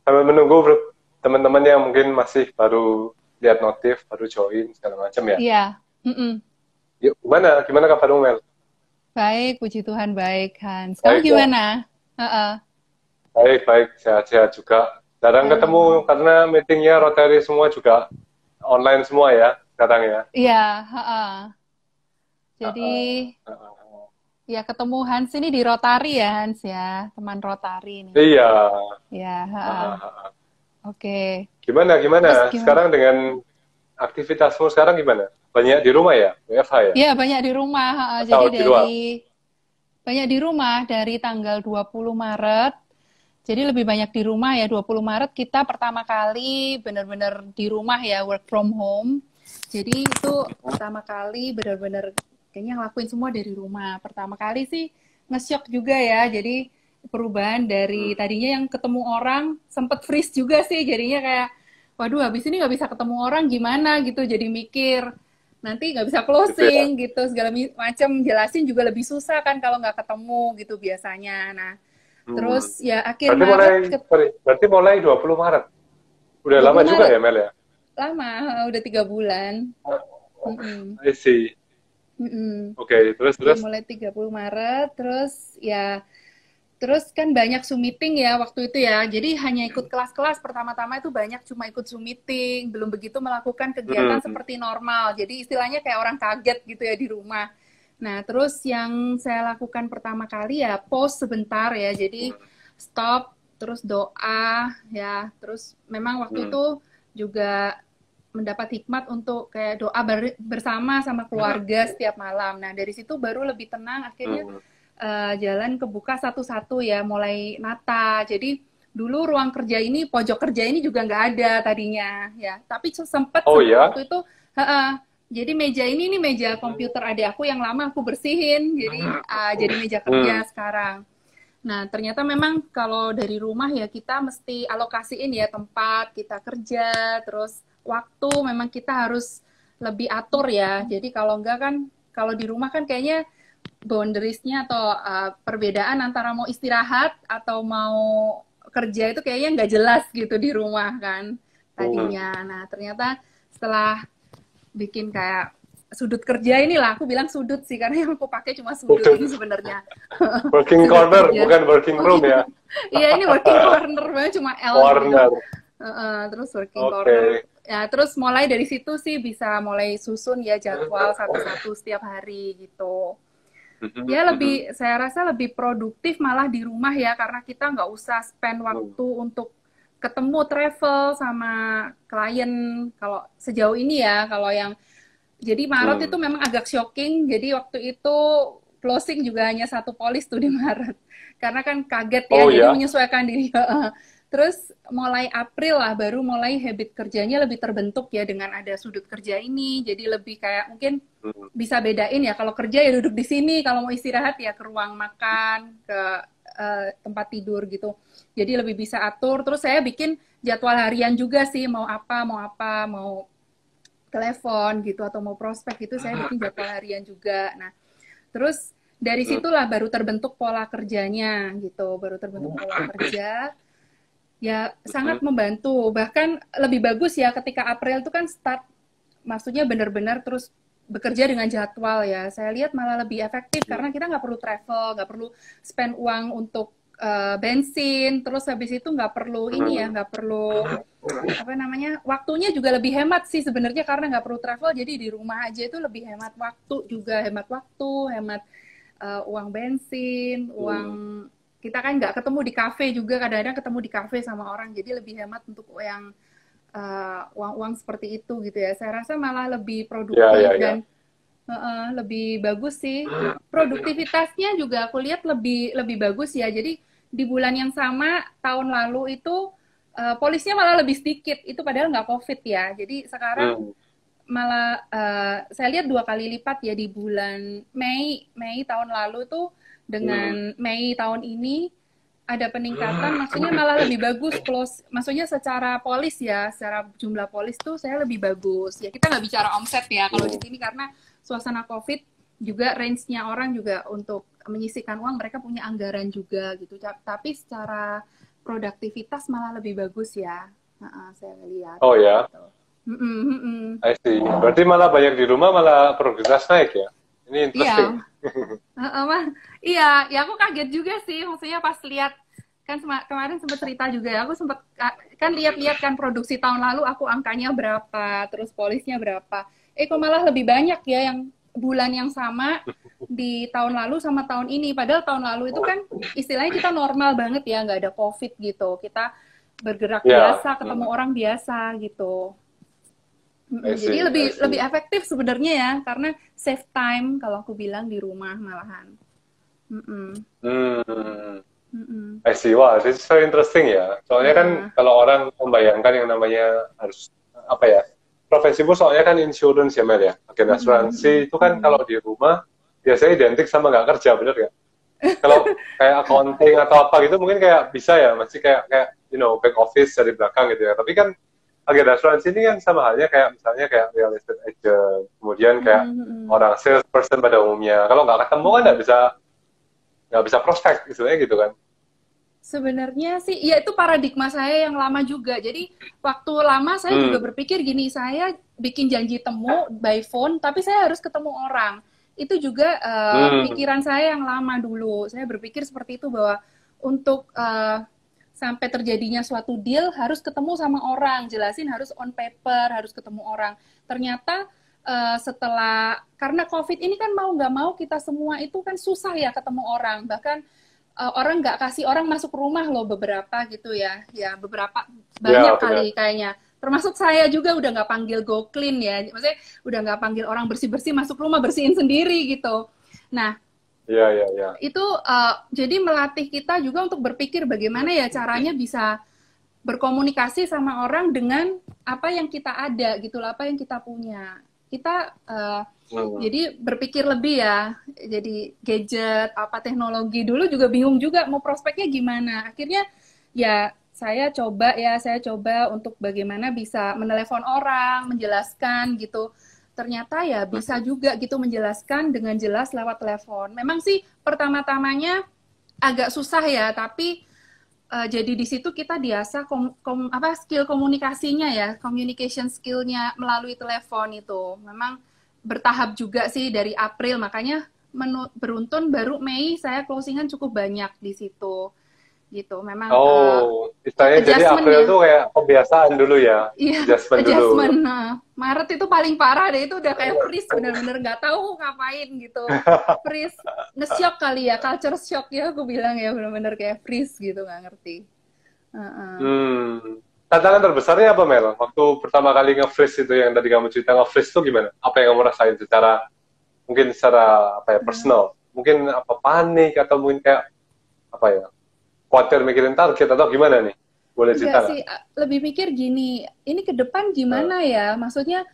sambil menunggu teman-teman yang mungkin masih baru lihat notif, baru join segala macam ya. Iya. Mm-mm. Yuk, gimana kabarmu Mel? Baik, puji Tuhan baik, Hans. Kamu Baik ya. gimana? Heeh. Baik, baik, sehat-sehat juga. Jarang ketemu Alhamdulillah. karena meetingnya rotary semua juga online semua ya sekarang ya. Iya, heeh. Jadi, Heeh, heeh. ya ketemu Hans ini di Rotary ya, Hans ya, teman Rotary nih. Iya. Ya, heeh. Heeh, heeh. Oke. Gimana, Terus gimana? gimana? Sekarang dengan aktivitasmu sekarang gimana? Banyak di rumah ya? WFH ya? Ya, banyak di rumah, heeh. Jadi Atau di luar? dari banyak di rumah dari tanggal 20 Maret. Jadi lebih banyak di rumah ya, 20 Maret kita pertama kali benar-benar di rumah ya, work from home. Jadi itu pertama kali benar-benar kayaknya ngelakuin semua dari rumah. Pertama kali sih nge-shock juga ya. Jadi perubahan dari Hmm. tadinya yang ketemu orang sempet freeze juga sih. Jadinya kayak, waduh habis ini nggak bisa ketemu orang gimana gitu. Jadi mikir, nanti nggak bisa Gitu ya? closing gitu. Segala macam jelasin juga lebih susah kan kalau nggak ketemu gitu biasanya. Nah, Hmm. terus ya akhir Berarti mulai, Maret ke sorry, berarti mulai 20 Maret. Udah lama 20 juga Maret. ya Mel ya? Lama, udah 3 bulan. Mm-mm. I see. Mm-mm. Oke, Jadi terus. mulai 30 Maret, terus ya, terus kan banyak Zoom meeting ya waktu itu ya. Jadi hanya ikut kelas-kelas pertama-tama itu banyak cuma ikut Zoom meeting, belum begitu melakukan kegiatan Hmm. seperti normal. Jadi istilahnya kayak orang kaget gitu ya di rumah. Nah, terus yang saya lakukan pertama kali ya pause sebentar ya. Jadi stop, terus doa ya. Terus memang waktu Hmm. itu juga mendapat hikmat untuk kayak doa bersama sama keluarga setiap malam. Nah, dari situ baru lebih tenang akhirnya Hmm. jalan kebuka satu-satu ya, mulai nata. Jadi dulu ruang kerja ini, pojok kerja ini juga nggak ada tadinya ya. Tapi sempet Oh waktu ya? itu, jadi meja ini nih meja komputer adik aku yang lama aku bersihin. Jadi meja Hmm. kerja sekarang. Nah, ternyata memang kalau dari rumah ya kita mesti alokasiin ya tempat kita kerja, terus waktu memang kita harus lebih atur ya. Jadi kalau enggak kan, kalau di rumah kan kayaknya boundariesnya atau perbedaan antara mau istirahat atau mau kerja itu kayaknya nggak jelas gitu di rumah kan Hmm. tadinya. Nah, ternyata setelah bikin kayak sudut kerja inilah, aku bilang sudut sih karena yang aku pakai cuma sudut ini Waduh. sebenarnya. Working Sudut corner, kerja. bukan working Oh room gitu. ya? Iya ini working corner banget cuma L gitu. Corner. Terus working corner. Oke. Ya terus mulai dari situ sih bisa mulai susun ya jadwal satu-satu setiap hari gitu. Mhm, Ya mhm. lebih, saya rasa lebih produktif malah di rumah ya karena kita nggak usah spend Hmm. waktu untuk ketemu travel sama klien kalau sejauh ini ya. Kalau yang jadi Maret itu Hmm. memang agak shocking. Jadi waktu itu closing juga hanya satu polis tuh di Maret. Karena kan kaget ya, Oh jadi ya? menyesuaikan diri. Terus mulai April lah baru mulai habit kerjanya lebih terbentuk ya dengan ada sudut kerja ini. Jadi lebih kayak mungkin Hmm. bisa bedain ya kalau kerja ya duduk di sini, kalau mau istirahat ya ke ruang makan, ke tempat tidur gitu. Jadi lebih bisa atur. Terus saya bikin jadwal harian juga sih, mau telepon gitu atau mau prospek gitu saya bikin jadwal harian juga. Nah, terus dari Hmm. situlah baru terbentuk pola kerjanya gitu, baru terbentuk pola kerja. Ya Mhm. sangat membantu. Bahkan lebih bagus ya ketika April itu kan start maksudnya benar-benar terus bekerja dengan jadwal ya. Saya lihat malah lebih efektif karena kita nggak perlu travel, nggak perlu spend uang untuk bensin, terus habis itu nggak perlu ini ya, Hmm. nggak perlu apa namanya waktunya juga lebih hemat sih sebenarnya karena nggak perlu travel jadi di rumah aja itu lebih hemat waktu juga hemat waktu hemat uang bensin uang Hmm. kita kan nggak ketemu di kafe juga kadang-kadang ketemu di kafe sama orang jadi lebih hemat untuk yang uang-uang seperti itu gitu ya saya rasa malah lebih Ya, produktif ya, ya. dan lebih bagus sih produktivitasnya juga aku lihat lebih lebih bagus ya jadi di bulan yang sama tahun lalu itu polisnya malah lebih sedikit itu padahal nggak covid ya jadi sekarang Hmm. malah saya lihat 2 kali lipat ya di bulan Mei tahun lalu tuh Hmm. dengan Mei tahun ini ada peningkatan maksudnya malah lebih bagus close maksudnya secara polis ya secara jumlah polis tuh saya lebih bagus ya kita nggak bicara omset ya kalau di Hmm. sini karena suasana covid juga range-nya orang juga untuk menyisihkan uang mereka punya anggaran juga gitu tapi secara produktivitas malah lebih bagus ya. Saya lihat. Oh ya, Gitu. Mm-mm. I see. Berarti malah banyak di rumah malah produktivitas naik ya? Ini interesting. Iya, iya, ya aku kaget juga sih, maksudnya pas lihat kan kemarin sempat cerita juga ya, aku sempat kan lihat-lihat kan produksi tahun lalu aku angkanya berapa, terus polisnya berapa. Kok malah lebih banyak ya yang bulan yang sama di tahun lalu sama tahun ini. Padahal tahun lalu itu kan istilahnya kita normal banget ya, nggak ada COVID gitu. Kita bergerak Ya, biasa, ketemu orang biasa gitu. I Jadi see, I lebih see. efektif sebenarnya ya, karena save time kalau aku bilang di rumah malahan. Mm-mm. Hmm, Mm-mm. I see. Wah, this is very interesting ya. Soalnya kan Heeh. kalau orang membayangkan yang namanya harus apa ya? Profesimu soalnya kan insurance ya Mel ya. Agen Mm-mm, mm-mm, asuransi itu kan mm-mm. kalau di rumah biasanya identik sama nggak kerja, bener nggak? Kalau kayak accounting atau apa gitu mungkin kayak bisa ya, masih kayak kayak back office dari belakang gitu ya. Tapi kan agen asuransi ini kan sama halnya kayak misalnya kayak real estate agent, kemudian kayak Mm-mm, mm-mm. orang salesperson pada umumnya. Kalau nggak ketemu kan Mm-mm. nggak bisa prospek istilahnya gitu kan. Sebenarnya sih, ya itu paradigma saya yang lama juga. Jadi waktu lama saya juga Hmm, berpikir gini, saya bikin janji temu by phone, tapi saya harus ketemu orang. Itu juga hmm, pikiran saya yang lama dulu. Saya berpikir seperti itu bahwa untuk sampai terjadinya suatu deal harus ketemu sama orang, jelasin harus on paper, harus ketemu orang. Ternyata setelah karena COVID ini kan mau nggak mau kita semua itu kan susah ya ketemu orang, bahkan orang nggak kasih orang masuk rumah loh beberapa gitu ya beberapa banyak ya benar. kali kayaknya termasuk saya juga udah nggak panggil go clean ya maksudnya udah nggak panggil orang bersih bersih masuk rumah bersihin sendiri gitu. Nah Ya, ya, ya. itu jadi melatih kita juga untuk berpikir bagaimana ya caranya bisa berkomunikasi sama orang dengan apa yang kita ada gitu loh, apa yang kita punya. Kita Hmm. jadi berpikir lebih ya. Jadi gadget, apa teknologi dulu juga bingung juga mau prospeknya gimana. Akhirnya ya saya coba untuk bagaimana bisa menelepon orang, menjelaskan gitu. Ternyata ya bisa juga gitu menjelaskan dengan jelas lewat telepon. Memang sih pertama-tamanya agak susah ya, tapi jadi di situ kita biasa skill komunikasinya ya, communication skillnya melalui telepon itu. Memang bertahap juga sih dari April, makanya beruntun baru Mei saya closingan cukup banyak di situ. Gitu. Memang Oh, istilahnya jadi adjustment April ya. tuh kayak kebiasaan dulu ya, Iya, adjustment dulu. adjustment. Nah, Maret itu paling parah deh, itu udah kayak freeze, bener-bener nggak tahu ngapain gitu. Freeze, nge-shock kali ya, culture shock ya aku bilang ya, bener-bener kayak freeze gitu, nggak ngerti. Uh-uh. Hmm. Tantangan terbesarnya apa Mel? Waktu pertama kali nge-freeze itu yang tadi kamu cerita nge-freeze itu gimana? Apa yang kamu rasain secara mungkin secara apa ya personal? Mungkin apa panik atau mungkin kayak apa ya? Khawatir mikirin target atau gimana nih? Boleh Enggak cerita nggak? sih, lebih mikir gini, ini ke depan Nah, gimana ya? Maksudnya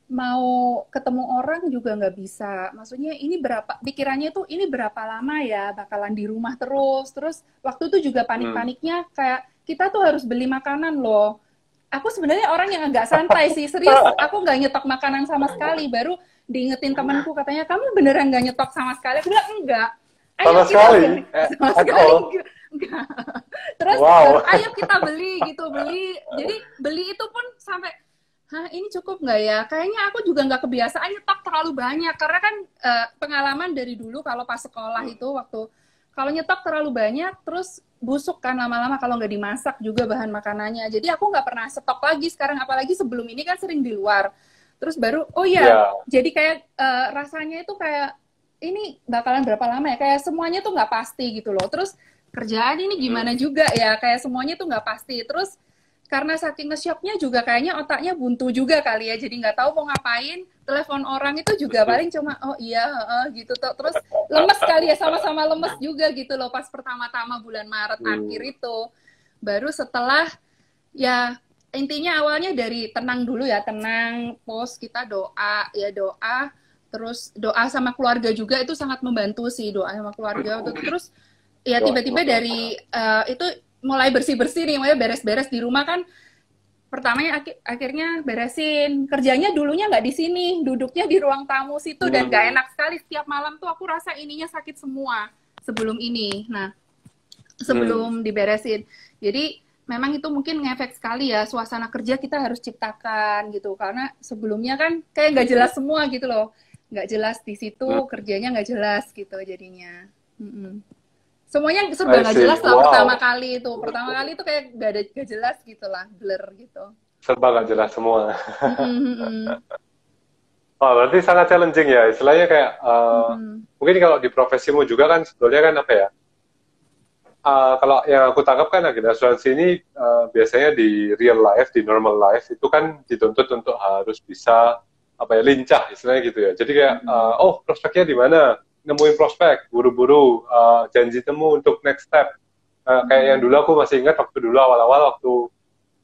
mau ketemu orang juga nggak bisa. Maksudnya ini berapa, pikirannya tuh ini berapa lama ya bakalan di rumah terus. Terus waktu itu juga hmm. panik-paniknya kayak kita tuh harus beli makanan loh. Aku sebenarnya orang yang agak santai sih, serius. Aku nggak nyetok makanan sama sekali. Baru diingetin temanku katanya, kamu beneran nggak nyetok sama sekali? Aku bilang enggak. Ayo Sama kita beli. sekali, Sama at sekali all. enggak. Terus baru Wow. ayo kita beli gitu, beli. Jadi beli itu pun sampai hah ini cukup nggak ya? Kayaknya aku juga nggak kebiasaan nyetok terlalu banyak karena kan pengalaman dari dulu kalau pas sekolah itu waktu kalau nyetok terlalu banyak terus busuk kan lama-lama kalau nggak dimasak juga bahan makanannya. Jadi aku nggak pernah stok lagi sekarang apalagi sebelum ini kan sering di luar. Terus baru oh ya Ya. jadi kayak rasanya itu kayak ini bakalan berapa lama ya? Kayak semuanya tuh nggak pasti gitu loh. Terus kerjaan ini Hmm. gimana juga ya? Kayak semuanya tuh nggak pasti. Terus karena saking nge-shocknya juga kayaknya otaknya buntu juga kali ya jadi nggak tahu mau ngapain telepon orang itu juga paling cuma oh iya gitu terus lemes kali ya sama-sama lemes juga gitu loh pas pertama-tama bulan Maret akhir Hmm. itu baru setelah ya intinya awalnya dari tenang dulu ya tenang post kita doa ya doa terus doa sama keluarga juga itu sangat membantu sih doa sama keluarga terus ya Doa tiba-tiba sama dari keluarga. itu mulai bersih-bersih nih, mulai beres-beres di rumah kan. Pertamanya akhirnya beresin. Kerjanya dulunya nggak di sini, duduknya di ruang tamu situ dan nggak Hmm. enak sekali. Setiap malam tuh aku rasa ininya sakit semua sebelum ini. Nah, Hmm. sebelum diberesin. Jadi memang itu mungkin ngefek sekali ya, suasana kerja kita harus ciptakan gitu, karena sebelumnya kan kayak nggak jelas semua gitu loh, nggak jelas di situ, kerjanya nggak jelas gitu jadinya. Semuanya serba I nggak see. jelas lah Wow. pertama kali itu kayak nggak jelas gitu lah, blur gitu. Serba nggak jelas semua. Mm-mm, mm-mm, Wah, berarti sangat challenging ya. Istilahnya kayak, mm-mm, mungkin kalau di profesimu juga kan sebetulnya kan apa ya, kalau yang aku tangkap kan agen asuransi ini biasanya di real life, di normal life itu kan dituntut untuk harus bisa apa ya lincah istilahnya gitu ya. Jadi kayak mm-mm, oh prospeknya di mana, nemuin prospek, buru-buru janji temu untuk next step. Kayak yang dulu mm-mm, aku masih ingat waktu dulu awal-awal waktu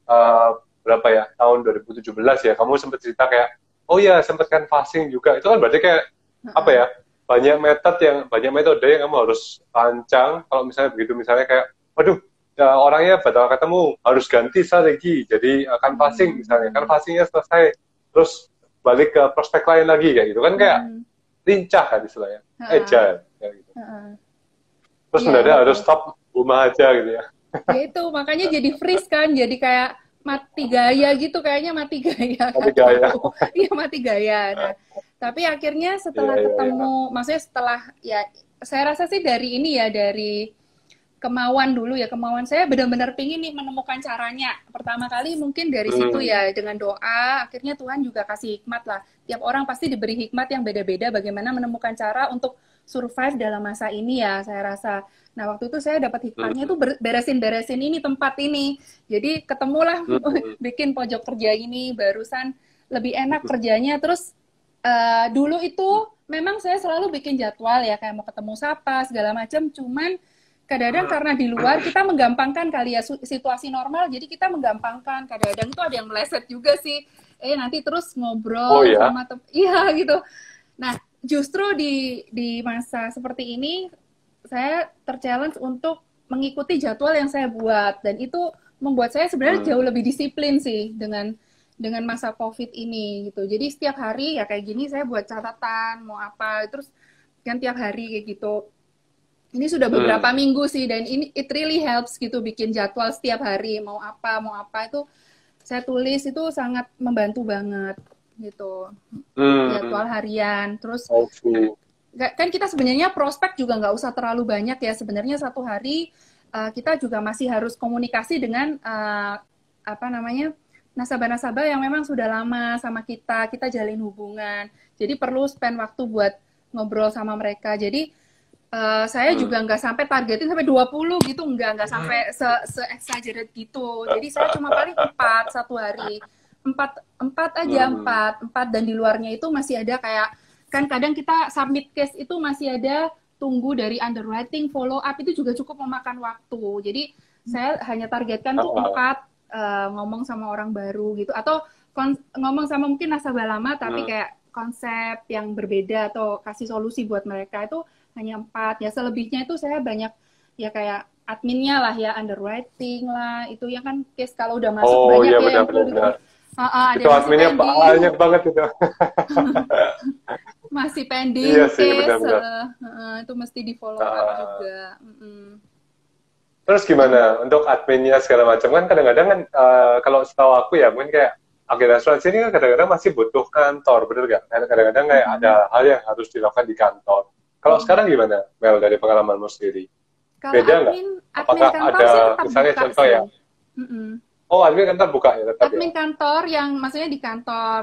uh, berapa ya tahun 2017 ya, kamu sempat cerita kayak oh ya sempat kan passing juga. Itu kan berarti kayak apa ya, mm-mm, banyak metode yang kamu harus rancang. Kalau misalnya begitu, misalnya kayak waduh ya, orangnya batal ketemu, harus ganti strategi jadi akan passing, misalnya kan mm-mm, passingnya selesai terus balik ke prospek lain lagi kayak gitu kan, kayak mm-mm, lincah kan istilahnya, mm-mm, agile kayak gitu. mm-mm. Terus Iya mendadak harus betul. stop rumah aja gitu ya. Ya itu makanya jadi freeze kan, jadi kayak mati gaya gitu, kayaknya mati gaya Tapi nggak gaya. tahu. Iya mati gaya. Nah, tapi akhirnya Iya setelah iya iya. ketemu, maksudnya setelah ya saya rasa sih dari ini ya, dari kemauan dulu ya, kemauan saya benar-benar pingin nih menemukan caranya. Pertama kali mungkin dari situ Hmm. ya, dengan doa, akhirnya Tuhan juga kasih hikmat lah. Tiap orang pasti diberi hikmat yang beda-beda bagaimana menemukan cara untuk survive dalam masa ini ya, saya rasa. Nah, waktu itu saya dapat hikmatnya itu Hmm. beresin-beresin ini tempat ini. Jadi ketemulah Hmm. bikin pojok kerja ini, barusan lebih enak kerjanya. Terus dulu itu memang saya selalu bikin jadwal ya, kayak mau ketemu siapa segala macam, cuman kadang-kadang karena di luar kita menggampangkan kali ya, situasi normal jadi kita menggampangkan, kadang-kadang itu ada yang meleset juga sih, nanti terus Oh ngobrol ya. sama iya gitu. Nah, justru di masa seperti ini saya terchallenge untuk mengikuti jadwal yang saya buat, dan itu membuat saya sebenarnya jauh Hmm. lebih disiplin sih dengan masa COVID ini gitu. Jadi setiap hari ya kayak gini saya buat catatan mau apa, terus kan tiap hari kayak gitu. Ini sudah beberapa Hmm. minggu sih, dan ini it really helps gitu, bikin jadwal setiap hari mau apa itu saya tulis, itu sangat membantu banget gitu, Hmm. jadwal harian. Terus I see. kan kita sebenarnya prospek juga nggak usah terlalu banyak ya sebenarnya, satu hari kita juga masih harus komunikasi dengan apa namanya, nasabah-nasabah yang memang sudah lama sama kita jalin hubungan, jadi perlu spend waktu buat ngobrol sama mereka. Jadi saya Hmm. juga nggak sampai targetin sampai 20 gitu, nggak sampai se-exaggerate gitu. Jadi saya cuma paling 4 satu hari. Empat, empat aja, Hmm. empat. Dan di luarnya itu masih ada kayak, kan kadang kita submit case itu masih ada tunggu dari underwriting, follow up, itu juga cukup memakan waktu. Jadi saya hanya targetkan tuh Ah. 4, ngomong sama orang baru gitu. Atau ngomong sama mungkin nasabah lama, tapi Hmm. kayak konsep yang berbeda atau kasih solusi buat mereka, itu hanya 4 ya. Selebihnya itu saya banyak ya kayak adminnya lah ya, underwriting lah, itu ya kan case kalau udah masuk Oh banyak iya, ya benar yang benar perlu benar. ada Itu yang masih adminnya pending, banyak banget itu. masih Iya pending sih, case, benar-benar. itu mesti di follow up Ah. juga. Terus Dan gimana untuk adminnya segala macam, kan kadang-kadang kan kalau setahu aku ya mungkin kayak agen asuransi ini kan kadang-kadang masih butuh kantor, bener nggak? Kadang-kadang kayak ada hal yang harus dilakukan di kantor. Kalau sekarang gimana, Mel, dari pengalamanmu sendiri? kalau Beda nggak? admin Apakah kantor sih ada tetap misalnya buka contoh ya? sih. Mm-mm. Oh, admin kantor buka ya tetap ya? Admin kantor yang maksudnya di kantor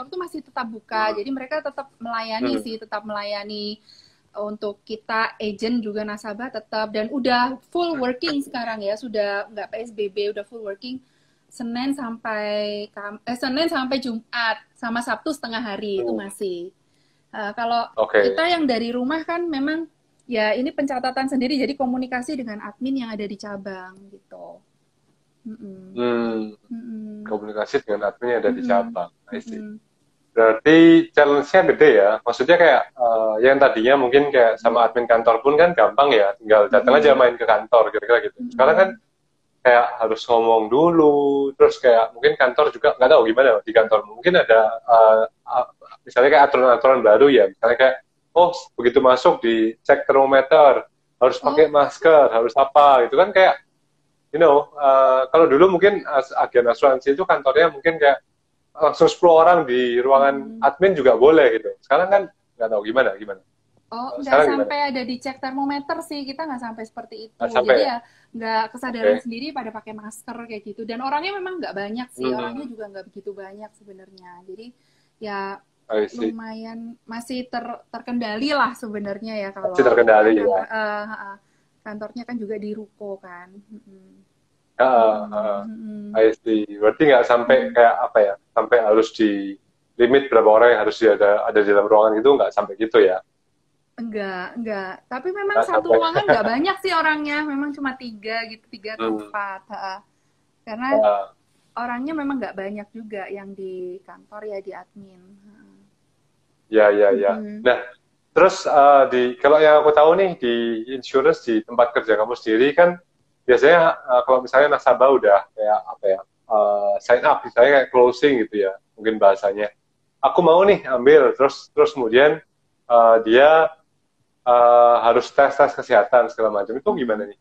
tuh masih tetap buka, Hmm. jadi mereka tetap melayani Hmm. sih, tetap melayani untuk kita agent juga nasabah tetap, dan udah full working sekarang ya, sudah nggak PSBB, udah full working Senin sampai Jumat, sama Sabtu setengah hari itu Hmm. masih. Kalau Oke. kita yang dari rumah kan memang ya ini pencatatan sendiri, jadi komunikasi dengan admin yang ada di cabang gitu. Mm-mm. Hmm. Mm-mm. Komunikasi dengan admin yang ada di Mm-mm. cabang. I see. Mm-mm. Berarti challenge-nya gede ya. Maksudnya kayak yang tadinya mungkin kayak sama admin kantor pun kan gampang ya, tinggal datang aja Mm-mm. main ke kantor kira-kira gitu. Sekarang kan Mm-mm. kayak harus ngomong dulu, terus kayak mungkin kantor juga nggak tahu gimana di kantor. Mungkin ada misalnya kayak aturan-aturan baru ya, misalnya kayak oh begitu masuk dicek termometer, harus pakai Oh, masker, harus apa gitu kan, kayak kalau dulu mungkin agen asuransi itu kantornya mungkin kayak langsung 10 orang di ruangan admin juga boleh gitu. Sekarang kan nggak tahu gimana. Oh, nggak Sekarang gimana? sampai ada dicek termometer sih, kita nggak sampai seperti itu. Nggak sampai Jadi ya? ya nggak kesadaran Oke. sendiri pada pakai masker kayak gitu. Dan orangnya memang nggak banyak sih, orangnya Hmm, juga nggak begitu banyak sebenarnya. Jadi ya I see. lumayan masih terkendali lah sebenarnya ya Masih kalau terkendali kan ya. kantornya kan juga di ruko kan. Ah, Mm-mm. I see. Berarti nggak sampai Mm-mm. kayak apa ya? Sampai harus di limit berapa orang yang harus ada di dalam ruangan itu nggak sampai gitu ya? Enggak. Tapi memang Nggak satu sampai. ruangan nggak banyak sih orangnya, memang cuma tiga gitu, tiga atau Hmm. empat. Karena Ah, orangnya memang nggak banyak juga yang di kantor ya di admin. ya. Mm-mm. Nah, terus kalau yang aku tahu nih di insurance di tempat kerja kamu sendiri kan biasanya kalau misalnya nasabah udah kayak apa ya sign up misalnya kayak closing gitu ya mungkin bahasanya. Aku mau nih ambil terus kemudian dia harus tes kesehatan segala macam itu gimana Mm-mm. nih?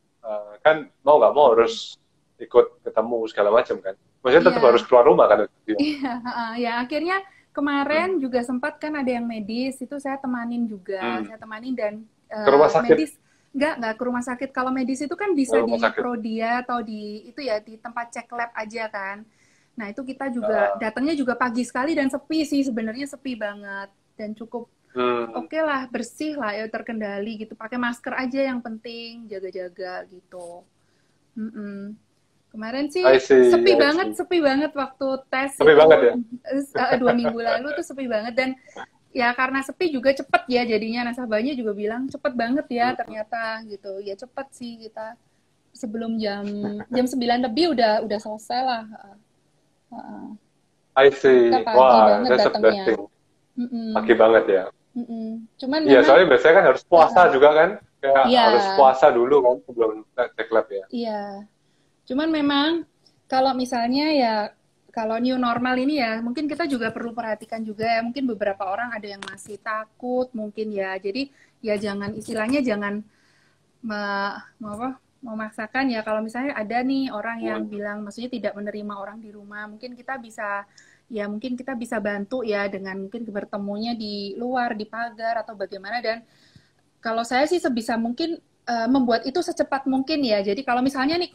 Kan mau nggak mau Mm-mm. harus ikut ketemu segala macam kan? Maksudnya tetap harus Iya, keluar rumah kan? Gimana? iya, ya akhirnya kemarin juga sempat kan ada yang medis itu saya temanin juga, Hmm. saya temanin dan Ke rumah sakit, medis nggak ke rumah sakit. Kalau medis itu kan ke bisa rumah di sakit. Prodia atau di itu ya di tempat cek lab aja kan. Nah itu kita juga Uh, datangnya juga pagi sekali dan sepi sih sebenarnya sepi banget dan cukup hmm. oke lah bersih lah ya terkendali gitu. Pakai masker aja yang penting jaga-jaga gitu. Mm-mm. Kemarin I sih see, I see. sepi banget waktu tes Tapi itu banget ya. 2 minggu lalu tuh sepi banget dan ya karena sepi juga cepet ya jadinya nasabahnya juga bilang cepet banget ya Hmm. ternyata gitu ya cepet sih kita sebelum jam jam 9 lebih udah selesai lah. I Kita see. pagi Wah, banget that's a datangnya. blessing. Pagi Mm-mm. banget ya. Cuman Iya, memang soalnya biasanya kan harus puasa juga kan. Kayak iya harus puasa dulu kan sebelum cek lab ya. iya cuman memang kalau misalnya ya kalau new normal ini ya mungkin kita juga perlu perhatikan juga ya mungkin beberapa orang ada yang masih takut mungkin ya jadi ya jangan istilahnya jangan mau apa memaksakan ya kalau misalnya ada nih orang yang Hmm. bilang maksudnya tidak menerima orang di rumah mungkin kita bisa ya mungkin kita bisa bantu ya dengan mungkin bertemunya di luar di pagar atau bagaimana dan kalau saya sih sebisa mungkin membuat itu secepat mungkin ya. Jadi kalau misalnya nih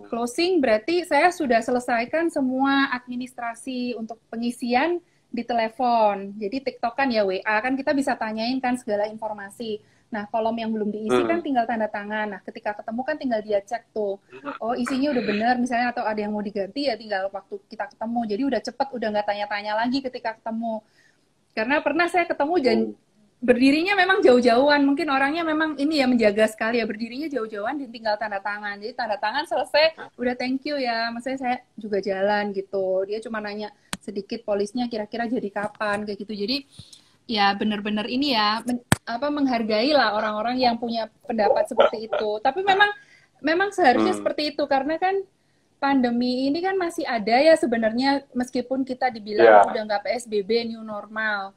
closing berarti saya sudah selesaikan semua administrasi untuk pengisian di telepon. Jadi TikTok kan ya WA kan kita bisa tanyain kan segala informasi. Nah, kolom yang belum diisi kan Hmm. tinggal tanda tangan. Nah, ketika ketemu kan tinggal dia cek tuh. Oh, isinya udah bener misalnya atau ada yang mau diganti ya tinggal waktu kita ketemu. Jadi udah cepet, udah nggak tanya-tanya lagi ketika ketemu. Karena pernah saya ketemu dan Hmm. berdirinya memang jauh-jauhan. Mungkin orangnya memang ini ya menjaga sekali ya berdirinya jauh-jauhan dan tinggal tanda tangan. Jadi tanda tangan selesai, udah thank you ya. Maksudnya saya juga jalan gitu. Dia cuma nanya sedikit polisnya kira-kira jadi kapan kayak gitu. Jadi ya benar-benar ini ya menghargai lah orang-orang yang punya pendapat seperti itu. Tapi memang memang seharusnya Hmm. seperti itu karena kan pandemi ini kan masih ada ya sebenarnya meskipun kita dibilang Ya. udah nggak PSBB new normal.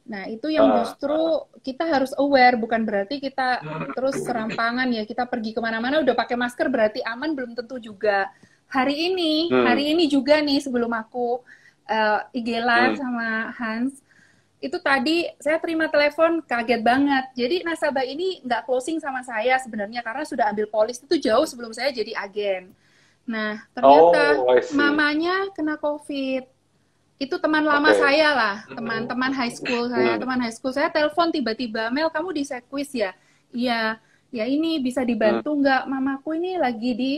Nah, itu yang Ah. justru kita harus aware, bukan berarti kita terus serampangan ya, kita pergi kemana-mana udah pakai masker berarti aman, belum tentu juga. Hmm. Hari ini juga nih sebelum aku IG live Hmm. sama Hans, itu tadi saya terima telepon kaget banget. Jadi nasabah ini nggak closing sama saya sebenarnya karena sudah ambil polis itu jauh sebelum saya jadi agen. Nah, ternyata Oh, I see. mamanya kena COVID itu teman lama Oke. saya lah, teman-teman Hmm. teman high school saya telepon tiba-tiba, Mel kamu di Sekwis ya? Iya, ya ini bisa Hmm. dibantu nggak? Mamaku ini lagi di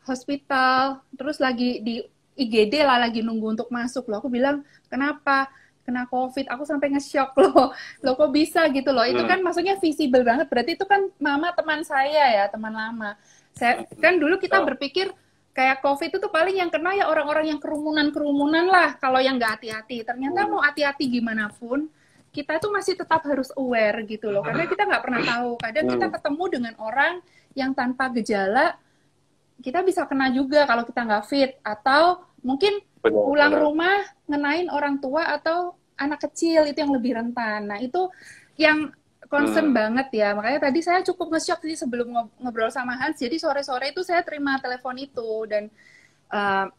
hospital, terus lagi di IGD lah, lagi nunggu untuk masuk loh. Aku bilang, kenapa? Kena COVID, aku sampai nge-shock loh. Loh kok bisa gitu loh? Itu Hmm. kan maksudnya visible banget, berarti itu kan mama teman saya ya, teman lama. Saya kan dulu kita Ah. berpikir kayak COVID itu tuh paling yang kena ya orang-orang yang kerumunan-kerumunan lah kalau yang nggak hati-hati. Ternyata Hmm. mau hati-hati gimana pun, kita tuh masih tetap harus aware gitu loh. Karena kita nggak pernah tahu. Kadang kita Hmm. ketemu dengan orang yang tanpa gejala, kita bisa kena juga kalau kita nggak fit. Atau mungkin pulang Benar. rumah ngenain orang tua atau anak kecil itu yang lebih rentan. Nah itu yang concern banget ya. Makanya tadi saya cukup nge-shock sih sebelum ngobrol sama Hans. Jadi sore-sore itu saya terima telepon itu dan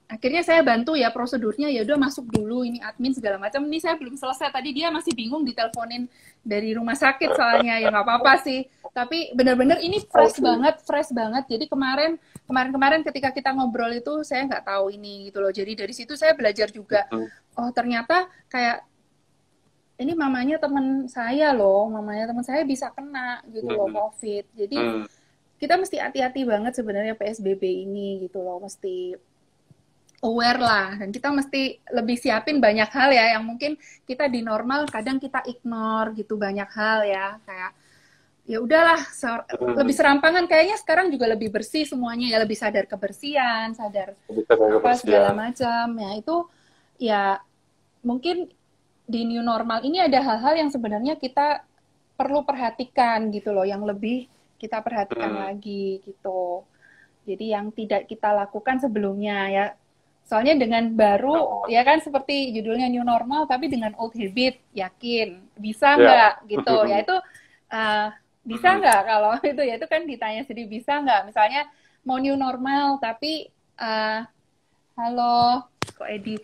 akhirnya saya bantu ya prosedurnya, ya udah masuk dulu ini admin segala macam. Ini saya belum selesai, tadi dia masih bingung diteleponin dari rumah sakit soalnya. Ya nggak apa-apa sih, tapi benar-benar ini fresh banget. Jadi kemarin ketika kita ngobrol itu saya nggak tahu ini gitu loh. Jadi dari situ saya belajar juga, oh ternyata kayak ini mamanya teman saya bisa kena gitu loh COVID. Jadi kita mesti hati-hati banget sebenarnya PSBB ini gitu loh, mesti aware lah, dan kita mesti lebih siapin banyak hal ya yang mungkin kita di normal kadang kita ignore gitu, banyak hal ya, kayak ya udahlah lebih serampangan, kayaknya sekarang juga lebih bersih semuanya ya, lebih sadar kebersihan, sadar apa segala macam ya. Itu ya mungkin di new normal ini ada hal-hal yang sebenarnya kita perlu perhatikan gitu loh, yang lebih kita perhatikan lagi gitu. Jadi yang tidak kita lakukan sebelumnya ya. Soalnya dengan baru, ya kan seperti judulnya new normal, tapi dengan old habit, yakin bisa nggak gitu? Ya itu bisa nggak kalau itu ya itu kan ditanya sendiri, bisa nggak? Misalnya mau new normal, tapi halo, kok Edi,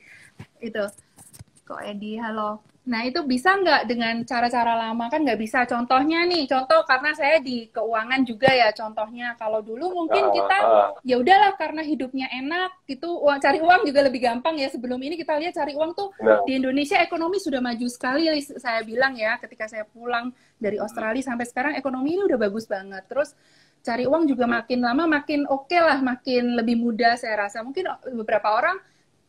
halo. Nah itu bisa nggak dengan cara-cara lama? Kan nggak bisa. Contohnya nih, karena saya di keuangan juga ya. Contohnya kalau dulu mungkin kita ya udahlah karena hidupnya enak gitu, cari uang juga lebih gampang ya. Sebelum ini kita lihat cari uang tuh di Indonesia ekonomi sudah maju sekali. Saya bilang ya, ketika saya pulang dari Australia sampai sekarang ekonomi ini udah bagus banget. Terus cari uang juga makin lama makin oke lah, makin lebih mudah saya rasa. Mungkin beberapa orang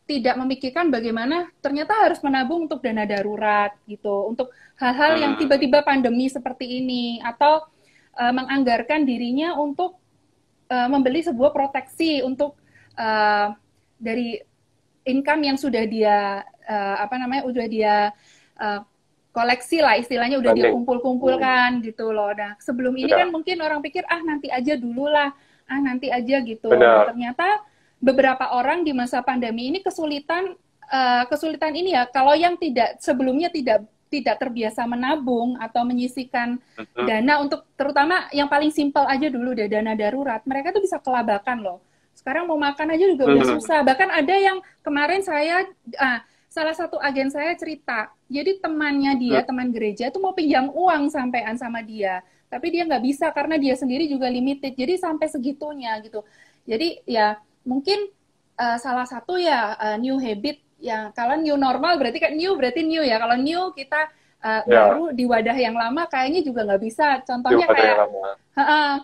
tidak memikirkan bagaimana ternyata harus menabung untuk dana darurat gitu, untuk hal-hal yang tiba-tiba pandemi seperti ini, atau menganggarkan dirinya untuk membeli sebuah proteksi untuk dari income yang sudah dia koleksi lah istilahnya, udah dia kumpul-kumpulkan gitu loh. Nah sebelum ini kan mungkin orang pikir nanti aja dulu lah, nanti aja gitu. Nah, ternyata beberapa orang di masa pandemi ini kesulitan ini ya, kalau yang sebelumnya tidak terbiasa menabung atau menyisihkan dana untuk, terutama yang paling simpel aja dulu deh, dana darurat, mereka tuh bisa kelabakan loh. Sekarang mau makan aja juga udah susah. Bahkan ada yang kemarin salah satu agen saya cerita, jadi temannya dia, teman gereja tuh mau pinjam uang sampean sama dia, tapi dia nggak bisa karena dia sendiri juga limited, jadi sampai segitunya gitu. Jadi ya mungkin salah satu ya new habit yang, kalau new normal berarti kan new ya, kalau new kita baru di wadah yang lama kayaknya juga nggak bisa. Contohnya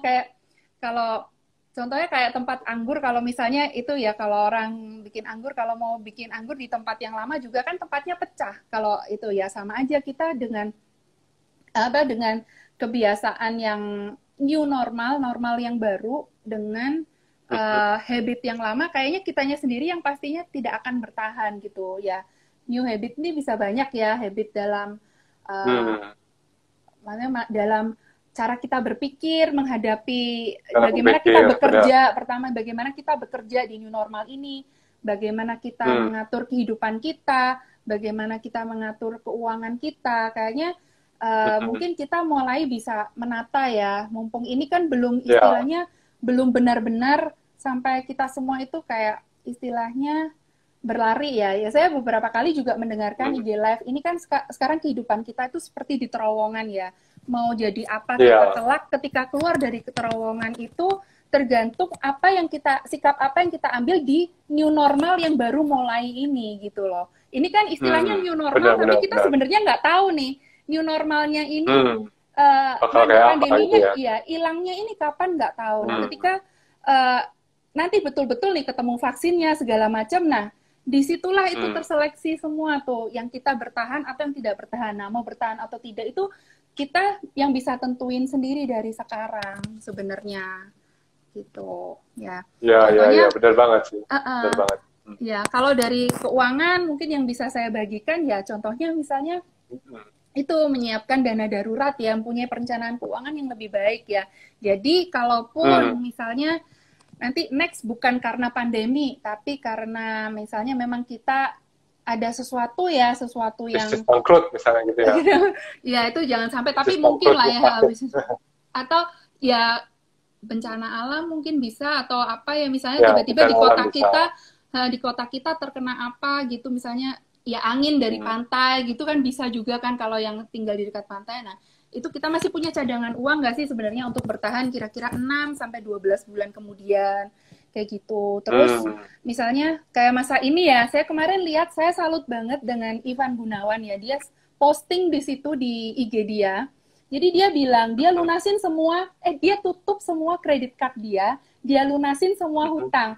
kayak kalau contohnya kayak tempat anggur, kalau misalnya itu ya, kalau orang bikin anggur, kalau mau bikin anggur di tempat yang lama juga kan tempatnya pecah. Kalau itu ya sama aja kita dengan kebiasaan yang new normal yang baru dengan habit yang lama, kayaknya kitanya sendiri yang pastinya tidak akan bertahan gitu ya. New habit ini bisa banyak ya, habit dalam dalam cara kita berpikir, menghadapi bagaimana kita bekerja. Pertama, bagaimana kita bekerja di new normal ini, bagaimana kita mengatur kehidupan kita, bagaimana kita mengatur keuangan kita. Kayaknya mungkin kita mulai bisa menata ya, mumpung ini kan belum istilahnya belum benar-benar sampai kita semua itu kayak istilahnya berlari ya. Ya saya beberapa kali juga mendengarkan IG live. Ini kan sekarang kehidupan kita itu seperti di terowongan ya. Mau jadi apa kita kelak ketika keluar dari terowongan itu tergantung sikap apa yang kita ambil di new normal yang baru mulai ini gitu loh. Ini kan istilahnya new normal, tapi kita sebenarnya nggak tahu nih new normalnya ini pandeminya hilangnya ini kapan nggak tahu. Nah, ketika nanti betul-betul nih ketemu vaksinnya segala macam, nah disitulah itu terseleksi semua tuh yang kita bertahan atau yang tidak bertahan. Nah, mau bertahan atau tidak itu kita yang bisa tentuin sendiri dari sekarang sebenarnya gitu ya. Ya, benar banget sih. Benar banget. Ya, kalau dari keuangan mungkin yang bisa saya bagikan ya, contohnya misalnya itu menyiapkan dana darurat ya, mempunyai perencanaan keuangan yang lebih baik ya. Jadi kalaupun misalnya nanti next bukan karena pandemi, tapi karena misalnya memang kita ada sesuatu ya, sesuatu bisnis yang bangkrut misalnya gitu ya. ya itu jangan sampai, tapi Bisnis mungkin bangkrut lah ya. ya habis, atau ya bencana alam mungkin bisa, atau apa ya, misalnya Ya, tiba-tiba bencana alam bisa. di kota kita terkena apa gitu, misalnya ya angin dari Hmm. pantai gitu kan, bisa juga kan kalau yang tinggal di dekat pantai. Nah itu kita masih punya cadangan uang nggak sih sebenarnya untuk bertahan kira-kira 6 sampai 12 bulan kemudian, kayak gitu. Terus Hmm. misalnya kayak masa ini ya, saya kemarin lihat, saya salut banget dengan Ivan Gunawan ya, dia posting di situ di IG dia. Jadi dia bilang dia lunasin semua, dia tutup semua kredit card dia lunasin semua hutang.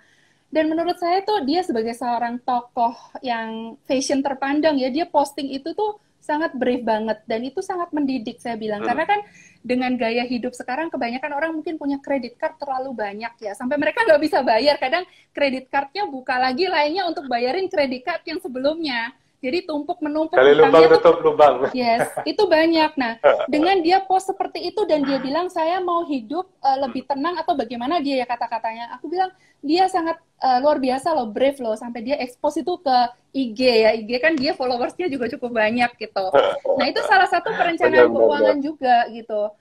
Dan menurut saya tuh dia sebagai seorang tokoh yang fashion terpandang ya, dia posting itu tuh sangat brave banget, dan itu sangat mendidik saya bilang. Hmm. Karena kan dengan gaya hidup sekarang kebanyakan orang mungkin punya kredit card terlalu banyak ya, sampai mereka nggak bisa bayar. Kadang kredit cardnya buka lagi lainnya untuk bayarin kredit card yang sebelumnya. Jadi tumpuk menumpuk Gali lubang hutangnya tuh. tutup lubang. Yes, itu banyak. Nah, dengan dia post seperti itu dan dia bilang saya mau hidup lebih tenang atau bagaimana dia ya kata-katanya, aku bilang dia sangat luar biasa loh, brave loh, sampai dia expose itu ke IG ya. IG kan dia followersnya juga cukup banyak gitu. Nah, itu salah satu perencanaan keuangan juga gitu.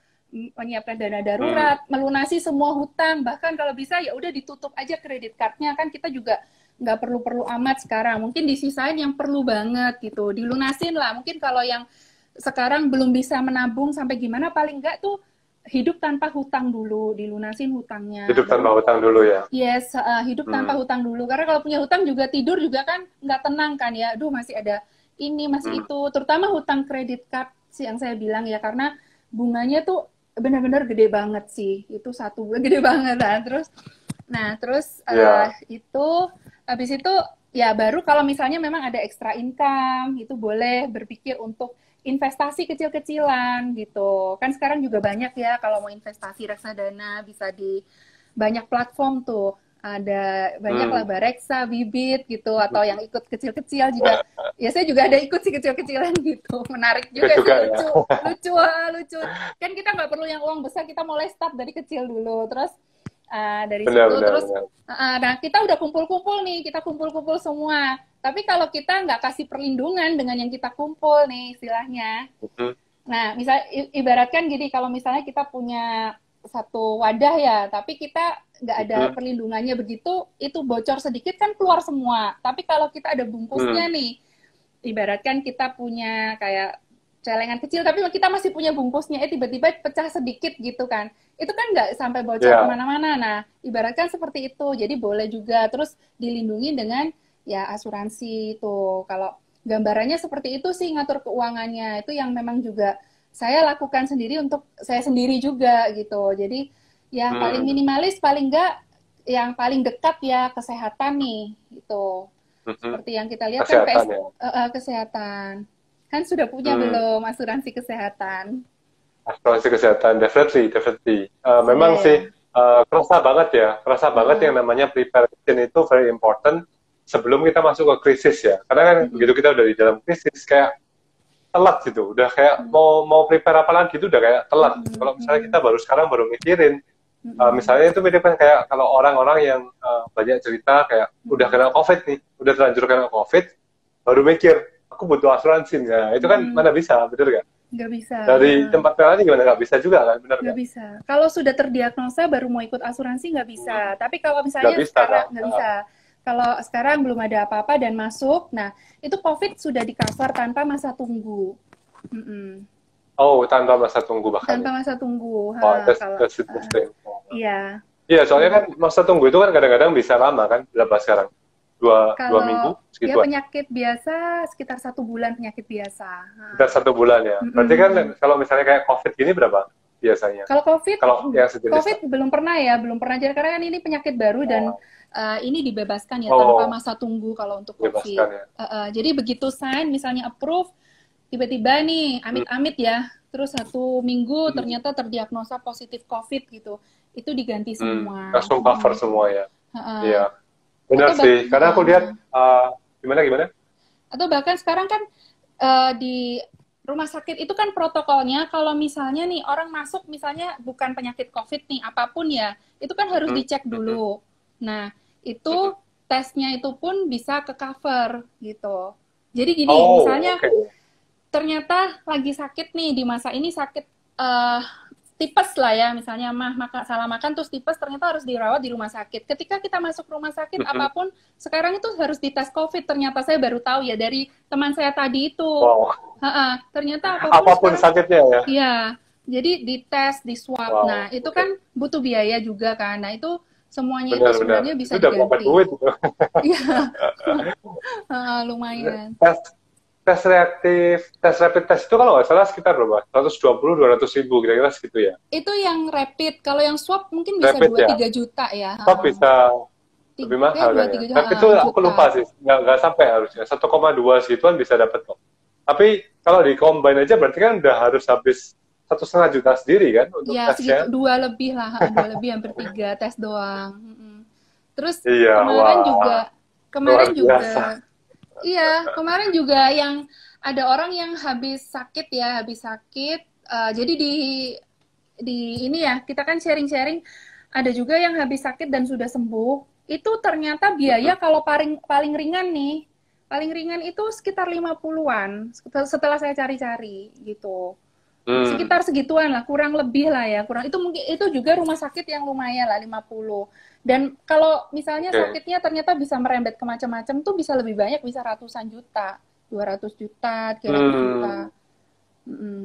Menyiapkan dana darurat, melunasi semua hutang, bahkan kalau bisa ya udah ditutup aja kredit cardnya, kan kita juga nggak perlu-perlu amat sekarang. Mungkin disisain yang perlu banget gitu, dilunasin lah. Mungkin kalau yang sekarang belum bisa menabung sampai gimana, paling nggak tuh hidup tanpa hutang dulu, dilunasin hutangnya. Hidup Baru, tanpa hutang dulu ya. yes, hidup tanpa hutang dulu. Karena kalau punya hutang juga tidur juga kan nggak tenang kan ya. Aduh, masih ada ini, masih itu. Terutama hutang kredit card sih yang saya bilang ya, karena bunganya tuh benar-benar gede banget sih. Itu satu bulan gede banget kan. Terus Ya. itu habis itu ya baru kalau misalnya memang ada extra income, itu boleh berpikir untuk investasi kecil-kecilan gitu. Kan sekarang juga banyak ya kalau mau investasi reksadana, bisa di banyak platform tuh. Ada banyak lah, Bareksa, Bibit gitu, atau yang ikut kecil-kecil juga. Ya saya juga ada ikut sih kecil-kecilan gitu. Menarik Ikut juga sih, juga ya. lucu. Lucu, lucu. Kan kita nggak perlu yang uang besar, kita mulai start dari kecil dulu. Terus dari Benar, situ benar, terus benar. nah kita udah kumpul-kumpul nih, kita kumpul-kumpul semua. Tapi kalau kita nggak kasih perlindungan dengan yang kita kumpul nih istilahnya. Nah, misal ibaratkan gini, kalau misalnya kita punya satu wadah ya, tapi kita nggak ada perlindungannya begitu, itu bocor sedikit kan keluar semua. Tapi kalau kita ada bungkusnya nih, ibaratkan kita punya kayak celengan kecil, tapi kita masih punya bungkusnya, tiba-tiba pecah sedikit gitu kan. Itu kan nggak sampai bocor kemana-mana. Nah, ibaratkan seperti itu. Jadi boleh juga. Terus dilindungi dengan ya asuransi tuh. Kalau gambarannya seperti itu sih ngatur keuangannya. Itu yang memang juga saya lakukan sendiri untuk saya sendiri juga gitu. Jadi yang paling minimalis, paling nggak yang paling dekat ya kesehatan nih gitu. Seperti yang kita lihat kan Kesehatan ya. kesehatan. Kan sudah punya belum asuransi kesehatan? Asuransi kesehatan, definitely. Memang Sudah sih ya. kerasa banget yang namanya preparation itu very important sebelum kita masuk ke krisis ya. Karena kan begitu kita udah di dalam krisis kayak telat gitu, udah kayak mau prepare apa lagi itu udah kayak telat. Kalau misalnya kita sekarang baru mikirin, misalnya itu mirip kan kayak kalau orang-orang yang banyak cerita kayak udah kena COVID nih, udah terlanjur kena COVID, baru mikir aku butuh asuransi ya. Itu kan mana bisa, bener gak? Nggak bisa. Dari tempat lain gimana? Nggak bisa juga kan, benar Nggak nggak? bisa. Kalau sudah terdiagnosa baru mau ikut asuransi nggak bisa. Tapi kalau Nggak misalnya bisa sekarang kan? nggak bisa. Kalau sekarang belum ada apa-apa dan masuk, nah itu COVID sudah di cover tanpa masa tunggu. Oh, tanpa masa tunggu bahkan Tanpa ya? masa tunggu. Oh, Kalau that's interesting. iya. Iya, soalnya kan masa tunggu itu kan kadang-kadang bisa lama kan? Berapa sekarang? Dua minggu? Kalau ya Segituan? penyakit biasa sekitar 1 bulan penyakit biasa. Sekitar 1 bulan ya? Berarti kan kalau misalnya kayak COVID gini berapa biasanya? Kalau COVID, Kalau yang sejenis COVID belum pernah ya, belum pernah. Karena kan ini penyakit baru dan ini dibebaskan ya tanpa masa tunggu kalau untuk COVID. Bebaskan ya? Jadi begitu sign, misalnya approve, tiba-tiba nih amit-amit ya, terus 1 minggu ternyata terdiagnosa positif COVID gitu, itu diganti semua. Langsung cover semua ya? Iya. Atau Benar sih, karena aku lihat gimana? Atau bahkan sekarang kan di rumah sakit itu kan protokolnya kalau misalnya nih orang masuk misalnya bukan penyakit COVID nih, apapun ya, itu kan harus dicek dulu. Nah, itu tesnya itu pun bisa ke cover gitu. Jadi gini, Oh, misalnya oke. ternyata lagi sakit nih di masa ini sakit tipes lah ya, misalnya salah makan terus tipes, ternyata harus dirawat di rumah sakit. Ketika kita masuk rumah sakit apapun sekarang itu harus dites COVID. Ternyata saya baru tahu ya dari teman saya tadi itu. Wow. Ternyata apapun Apapun sekarang sakitnya ya. ya. Jadi dites, di swab. Nah, Wow. itu Oke. kan butuh biaya juga kan. Nah, itu semuanya itu Benar-benar. sebenarnya Itu bisa udah berapa diganti. duit itu? Iya, lumayan. Tes tes reaktif, tes rapid test itu kalau nggak salah sekitar berapa? 120-200 ribu kira-kira segitu ya. Itu yang rapid. Kalau yang swab mungkin bisa Rapid dua ya. tiga juta ya. Top bisa lebih mahal Dua kayaknya. tiga Tapi itu aku juta. lupa sih, nggak sampai harusnya. 1,2 segituan bisa dapat kok. Tapi kalau di combine aja berarti kan udah harus habis 1,5 juta sendiri kan untuk Ya, segitu tesnya. dua lebih lah, dua lebih hampir tiga tes doang. Terus Iya, kemarin wah, juga, luar kemarin biasa. juga, iya, kemarin juga yang ada orang yang habis sakit ya, habis sakit. Jadi di ini ya, kita kan sharing-sharing. Ada juga yang habis sakit dan sudah sembuh. Itu ternyata biaya kalau paling paling ringan nih, paling ringan itu sekitar 50-an setelah saya cari-cari gitu. Hmm, Sekitar segituan lah, kurang lebih lah ya. Kurang itu mungkin itu juga rumah sakit yang lumayan lah 50. Dan kalau misalnya oke. sakitnya ternyata bisa merembet ke macam-macam tuh bisa lebih banyak, bisa ratusan juta, 200 juta, 300 juta. Hmm, Mm-mm,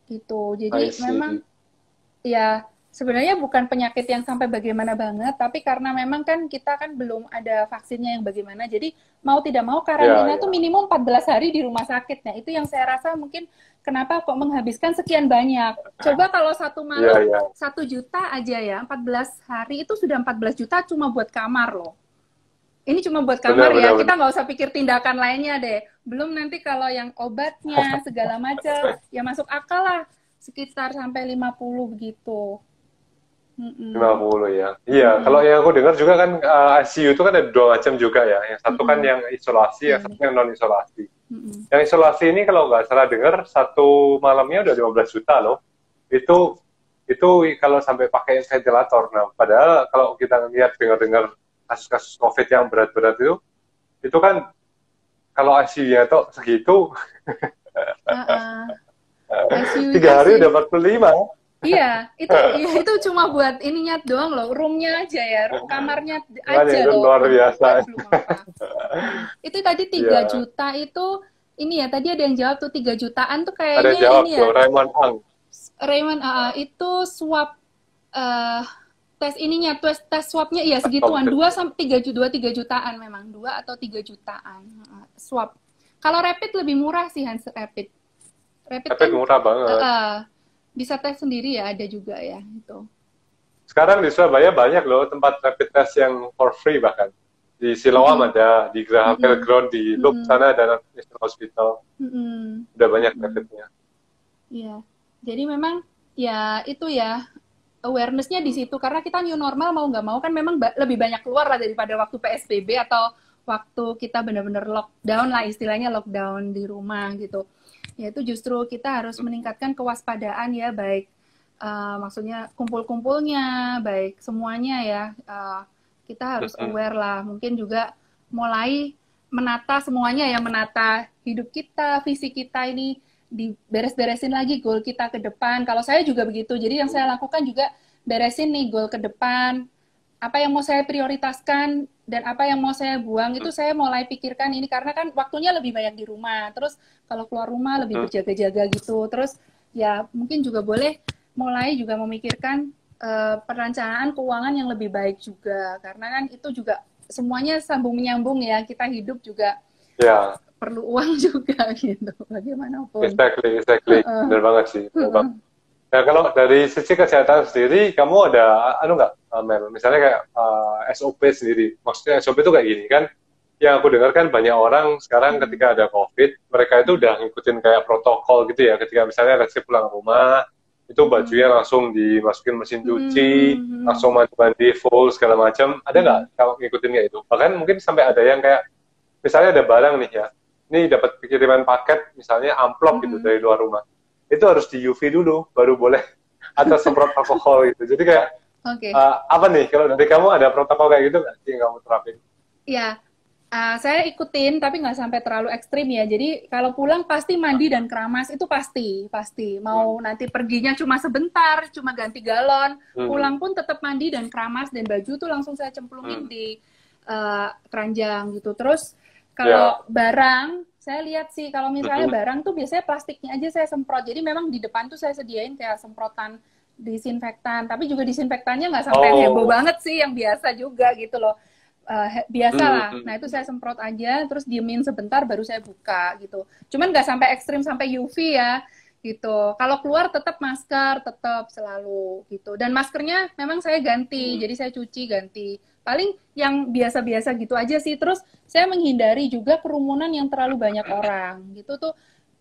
gitu. I Jadi memang see. ya sebenarnya bukan penyakit yang sampai bagaimana banget, tapi karena memang kan kita kan belum ada vaksinnya yang bagaimana, jadi mau tidak mau Ya, karantina tuh ya. minimum 14 hari di rumah sakit. Nah, itu yang saya rasa mungkin kenapa kok menghabiskan sekian banyak. Coba kalau satu Ya, malam ya. 1 juta aja ya, 14 hari itu sudah 14 juta cuma buat kamar loh. Ini cuma buat Benar, kamar ya, benar, kita benar. nggak usah pikir tindakan lainnya deh. Belum nanti kalau yang obatnya, segala macam, ya masuk akal lah. Sekitar sampai 50 begitu. 50 ya. Iya, kalau Mm-mm. yang aku dengar juga kan ICU itu kan ada dua macam juga ya. Yang satu kan Mm-mm. yang isolasi, yang Iya satu nih. yang non isolasi. Mm-mm. Yang isolasi ini kalau nggak salah dengar satu malamnya udah 15 juta loh. Itu kalau sampai pakai ventilator. Nah, padahal kalau kita lihat dengar-dengar kasus-kasus COVID yang berat-berat itu kan kalau ICU-nya itu segitu, Uh-uh. ICU itu 3 hari sih. udah 45. Iya, itu cuma buat ininya doang loh, roomnya aja ya, kamarnya Makanya aja itu loh, luar belum biasa. obat, belum apa. Itu tadi tiga Iya, juta itu ini ya, tadi ada yang jawab tuh 3 jutaan tuh ada kayaknya jawab ini ya, tuh Raymond Ang. Raymond, itu swab eh tes ininya, tes swabnya iya segituan, 2 sampai 3 jutaan memang, 2 atau 3 jutaan swab. Kalau rapid lebih murah sih Hans, rapid. Rapid Tapi kan murah banget. bisa tes sendiri ya, ada juga ya itu. Sekarang di Surabaya banyak loh tempat rapid test yang for free bahkan. Di Siloam Mm-mm. ada, di Graham Mm-mm. Ground, di Loop Mm-mm. sana ada National Hospital. Mm-mm. Udah banyak Mm-mm. rapidnya. Iya. Jadi memang ya itu ya awareness-nya di situ karena kita new normal mau nggak mau kan memang lebih banyak keluar lah daripada waktu PSBB atau waktu kita benar-benar lockdown lah istilahnya lockdown di rumah gitu. Yaitu justru kita harus meningkatkan kewaspadaan ya baik maksudnya kumpul-kumpulnya baik semuanya ya kita harus aware lah mungkin juga mulai menata semuanya ya menata hidup kita visi kita ini diberes-beresin lagi goal kita ke depan. Kalau saya juga begitu. Jadi yang saya lakukan juga beresin nih goal ke depan. Apa yang mau saya prioritaskan dan apa yang mau saya buang itu saya mulai pikirkan ini karena kan waktunya lebih banyak di rumah. Terus kalau keluar rumah lebih berjaga-jaga gitu. Terus ya mungkin juga boleh mulai juga memikirkan perencanaan keuangan yang lebih baik juga karena kan itu juga semuanya sambung menyambung ya. Kita hidup juga Ya, perlu uang juga gitu bagaimanapun. exactly. Bener banget sih. Bener banget. Nah, kalau dari sisi kesehatan sendiri, kamu ada, nggak, Mel? Misalnya kayak SOP sendiri. Maksudnya SOP itu kayak gini kan, yang aku dengar kan banyak orang sekarang ketika ada COVID, mereka itu udah ngikutin kayak protokol gitu ya. Ketika misalnya let's say pulang rumah, itu bajunya langsung dimasukin mesin cuci, langsung mandi full segala macam. Ada nggak kalau ngikutin kayak itu? Bahkan mungkin sampai ada yang kayak, misalnya ada barang nih ya, ini dapat kiriman paket, misalnya amplop gitu dari luar rumah. Itu harus di UV dulu, baru boleh atau semprot alkohol gitu. Jadi kayak, Oke. apa nih, kalau dari kamu ada protokol kayak gitu nggak sih yang kamu terapin? Ya, Saya ikutin, tapi nggak sampai terlalu ekstrim ya. Jadi kalau pulang pasti mandi dan keramas itu pasti, pasti. Mau nanti perginya cuma sebentar, cuma ganti galon, pulang pun tetap mandi dan keramas dan baju tuh langsung saya cemplungin di keranjang gitu. Terus kalau barang, saya lihat sih kalau misalnya barang tuh biasanya plastiknya aja saya semprot. Jadi memang di depan tuh saya sediain kayak semprotan disinfektan, tapi juga disinfektannya nggak sampai heboh banget sih, yang biasa juga gitu loh. Biasa lah. Nah itu saya semprot aja, terus diemin sebentar baru saya buka gitu. Cuman nggak sampai ekstrim sampai UV ya gitu. Kalau keluar tetap masker, tetap selalu gitu. Dan maskernya memang saya ganti, jadi saya cuci ganti. Paling yang biasa-biasa gitu aja sih. Terus saya menghindari juga kerumunan yang terlalu banyak orang gitu tuh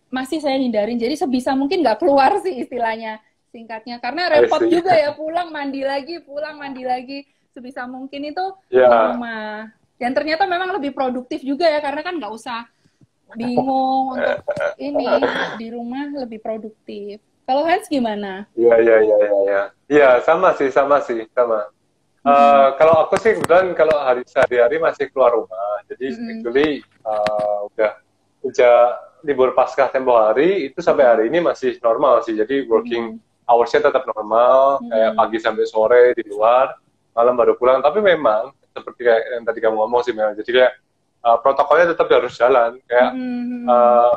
masih saya hindarin. Jadi sebisa mungkin nggak keluar sih istilahnya singkatnya. Karena repot juga ya pulang mandi lagi. Sebisa mungkin itu di rumah. Dan ternyata memang lebih produktif juga ya, karena kan nggak usah bingung untuk ini, di rumah lebih produktif. Kalau Hans gimana? Iya, sama sih. Kalau aku sih kebetulan kalau sehari-hari masih keluar rumah. Jadi actually udah libur Paskah tempo hari itu sampai hari ini masih normal sih. Jadi working hours-nya tetap normal, kayak pagi sampai sore di luar, malam baru pulang. Tapi memang seperti kayak yang tadi kamu ngomong sih Mel, jadi kayak protokolnya tetap harus jalan. Kayak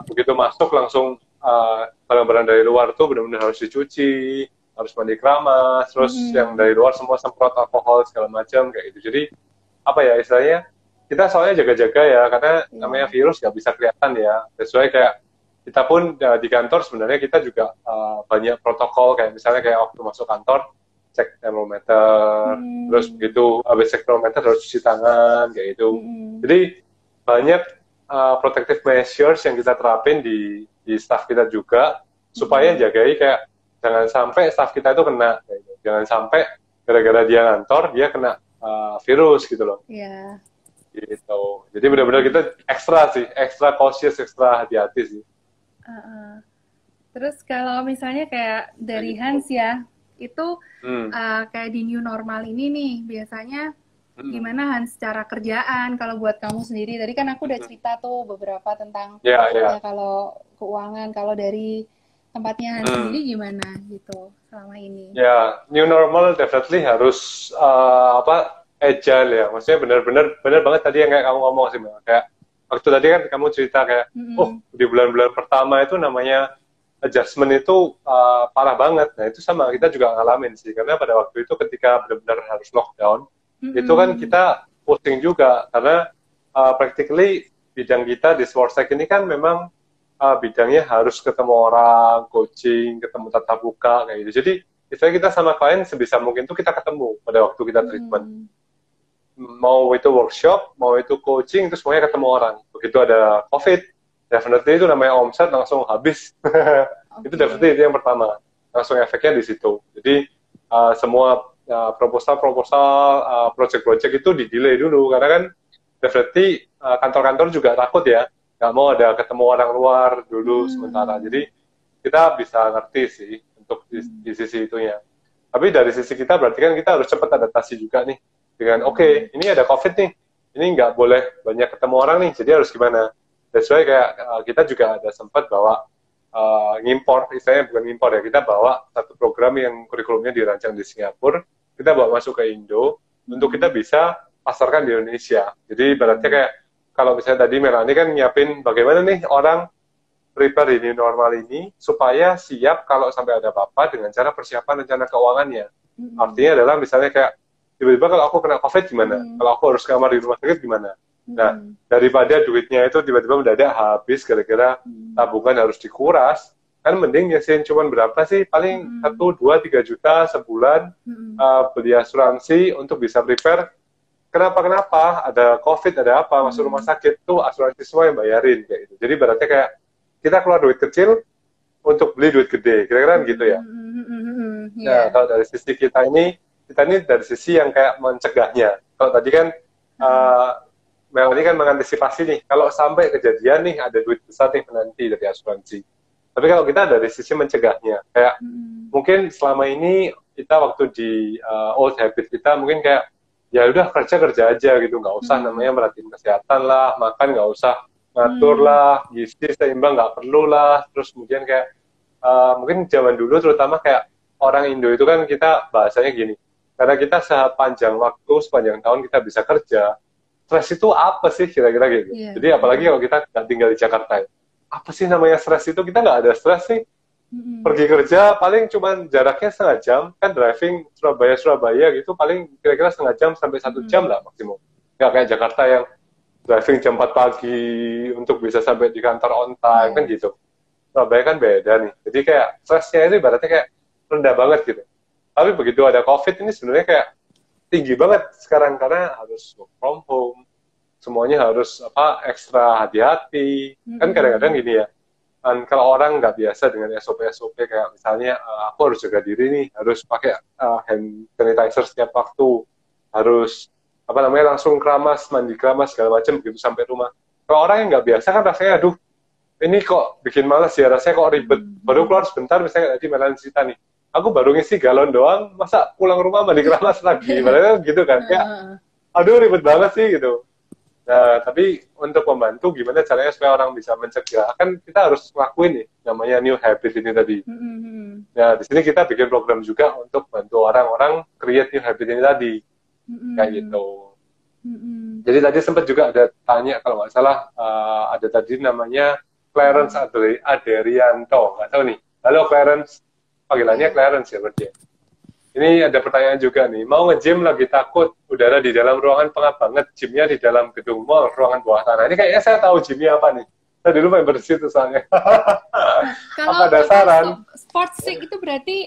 begitu masuk langsung barang-barang dari luar tuh benar-benar harus dicuci, harus mandi keramas, terus yang dari luar semua semprot alkohol segala macam kayak gitu. Jadi apa ya istilahnya, kita soalnya jaga-jaga ya, karena namanya virus nggak bisa kelihatan ya. Sesuai kayak kita pun di kantor sebenarnya kita juga banyak protokol, kayak misalnya kayak waktu masuk kantor cek termometer, terus begitu habis cek termometer harus cuci tangan kayak gitu. Jadi banyak protective measures yang kita terapin di staff kita juga supaya jagai kayak jangan sampai staff kita itu kena, kayak gitu. Jangan sampai gara-gara dia ngantor dia kena virus gitu loh. Iya. Gitu. Jadi benar-benar kita ekstra cautious, ekstra hati-hati sih. Terus kalau misalnya kayak dari Hans ya, itu kayak di new normal ini nih biasanya gimana Hans cara kerjaan kalau buat kamu sendiri? Tadi kan aku udah cerita tuh beberapa tentang ya kalau keuangan, kalau dari tempatnya Hans sendiri gimana gitu selama ini? Ya, new normal definitely harus agile ya. Maksudnya benar banget tadi yang kayak kamu ngomong sih, Mbak. Kayak waktu tadi kan kamu cerita kayak di bulan-bulan pertama itu namanya adjustment itu parah banget. Nah itu sama kita juga ngalamin sih, karena pada waktu itu ketika benar-benar harus lockdown, itu kan kita pusing juga karena practically bidang kita di Sportstech ini kan memang bidangnya harus ketemu orang, coaching, ketemu tatap muka kayak gitu. Jadi misalnya kita sama klien sebisa mungkin tuh kita ketemu pada waktu kita treatment. Mau itu workshop, mau itu coaching, itu semuanya ketemu orang. Begitu ada COVID, definitely itu namanya omset langsung habis. Itu definitely itu yang pertama. Langsung efeknya di situ. Jadi semua proposal, project-project itu di-delay dulu. Karena kan definitely kantor-kantor juga takut ya. Nggak mau ada ketemu orang luar dulu sementara. Jadi kita bisa ngerti sih untuk di sisi itunya. Tapi dari sisi kita berarti kan kita harus cepat adaptasi juga nih. Dengan ini ada COVID nih. Ini nggak boleh banyak ketemu orang nih. Jadi harus gimana? That's why kayak kita juga ada sempat bawa ngimpor, istilahnya bukan ngimpor ya, kita bawa satu program yang kurikulumnya dirancang di Singapura, kita bawa masuk ke Indo, untuk kita bisa pasarkan di Indonesia. Jadi berarti kayak, kalau misalnya tadi Melanie kan nyiapin bagaimana nih orang prepare di new normal ini, supaya siap kalau sampai ada apa-apa dengan cara persiapan rencana keuangannya. Artinya adalah misalnya kayak, tiba-tiba kalau aku kena COVID gimana? Kalau aku harus kamar di rumah sakit gimana? Nah, daripada duitnya itu tiba-tiba mendadak habis gara-gara tabungan harus dikuras, kan mending nyesin cuman berapa sih? Paling 1, 2, 3 juta sebulan beli asuransi untuk bisa prepare. Kenapa? Ada COVID, ada apa, masuk rumah sakit, tuh asuransi semua yang bayarin kayak gitu. Jadi berarti kayak kita keluar duit kecil untuk beli duit gede, kira-kira gitu ya. Nah, kalau dari sisi kita ini dari sisi yang kayak mencegahnya. Kalau tadi kan Melanie kan mengantisipasi nih, kalau sampai kejadian nih ada duit besar nih nanti dari asuransi. Tapi kalau kita dari sisi mencegahnya, kayak mungkin selama ini kita waktu di old habit kita mungkin kayak ya udah kerja aja gitu, nggak usah namanya merhatiin kesehatan lah, makan nggak usah ngatur lah, gizi seimbang nggak perlu lah. Terus kemudian kayak mungkin zaman dulu terutama kayak orang Indo itu kan kita bahasanya gini, karena kita sepanjang waktu, sepanjang tahun kita bisa kerja, stres itu apa sih kira-kira gitu. Iya. Jadi apalagi kalau kita nggak tinggal di Jakarta ya. Apa sih namanya stres itu? Kita nggak ada stres sih. Pergi kerja paling cuma jaraknya setengah jam, kan driving Surabaya gitu paling kira-kira setengah jam sampai 1 jam lah maksimum. Nggak kayak Jakarta yang driving jam 4 pagi untuk bisa sampai di kantor on time, kan gitu. Surabaya kan beda nih. Jadi kayak stresnya itu ibaratnya kayak rendah banget gitu. Tapi begitu ada COVID ini sebenarnya kayak tinggi banget sekarang karena harus work from home, semuanya harus ekstra hati-hati. Kan kadang-kadang gini ya, kalau orang nggak biasa dengan SOP kayak misalnya aku harus jaga diri nih, harus pakai hand sanitizer setiap waktu, harus langsung keramas, mandi keramas segala macam begitu sampai rumah. Kalau orang yang nggak biasa kan rasanya aduh ini kok bikin males ya, rasanya kok ribet. Baru keluar sebentar misalnya tadi Melan cerita nih, aku baru ngisi galon doang, masa pulang rumah mandi keramas lagi, padahal gitu kan, kayak aduh ribet banget sih gitu. Nah, tapi untuk membantu gimana caranya supaya orang bisa mencegah, kan kita harus ngelakuin nih, namanya new habit ini tadi. Nah, di sini kita bikin program juga untuk bantu orang-orang create new habit ini tadi, kayak gitu. Jadi tadi sempat juga ada tanya, kalau nggak salah, ada tadi namanya Clarence Aderianto, nggak tahu nih. Halo Clarence, panggilannya Clarence ya berarti. Ini ada pertanyaan juga nih, mau nge-gym lagi takut udara di dalam ruangan pengap banget, gymnya di dalam gedung mall, ruangan bawah tanah. Ini kayaknya saya tahu gymnya apa nih. Saya dulu main bersih tuh soalnya. Kalau apa ada saran? Sport sick itu berarti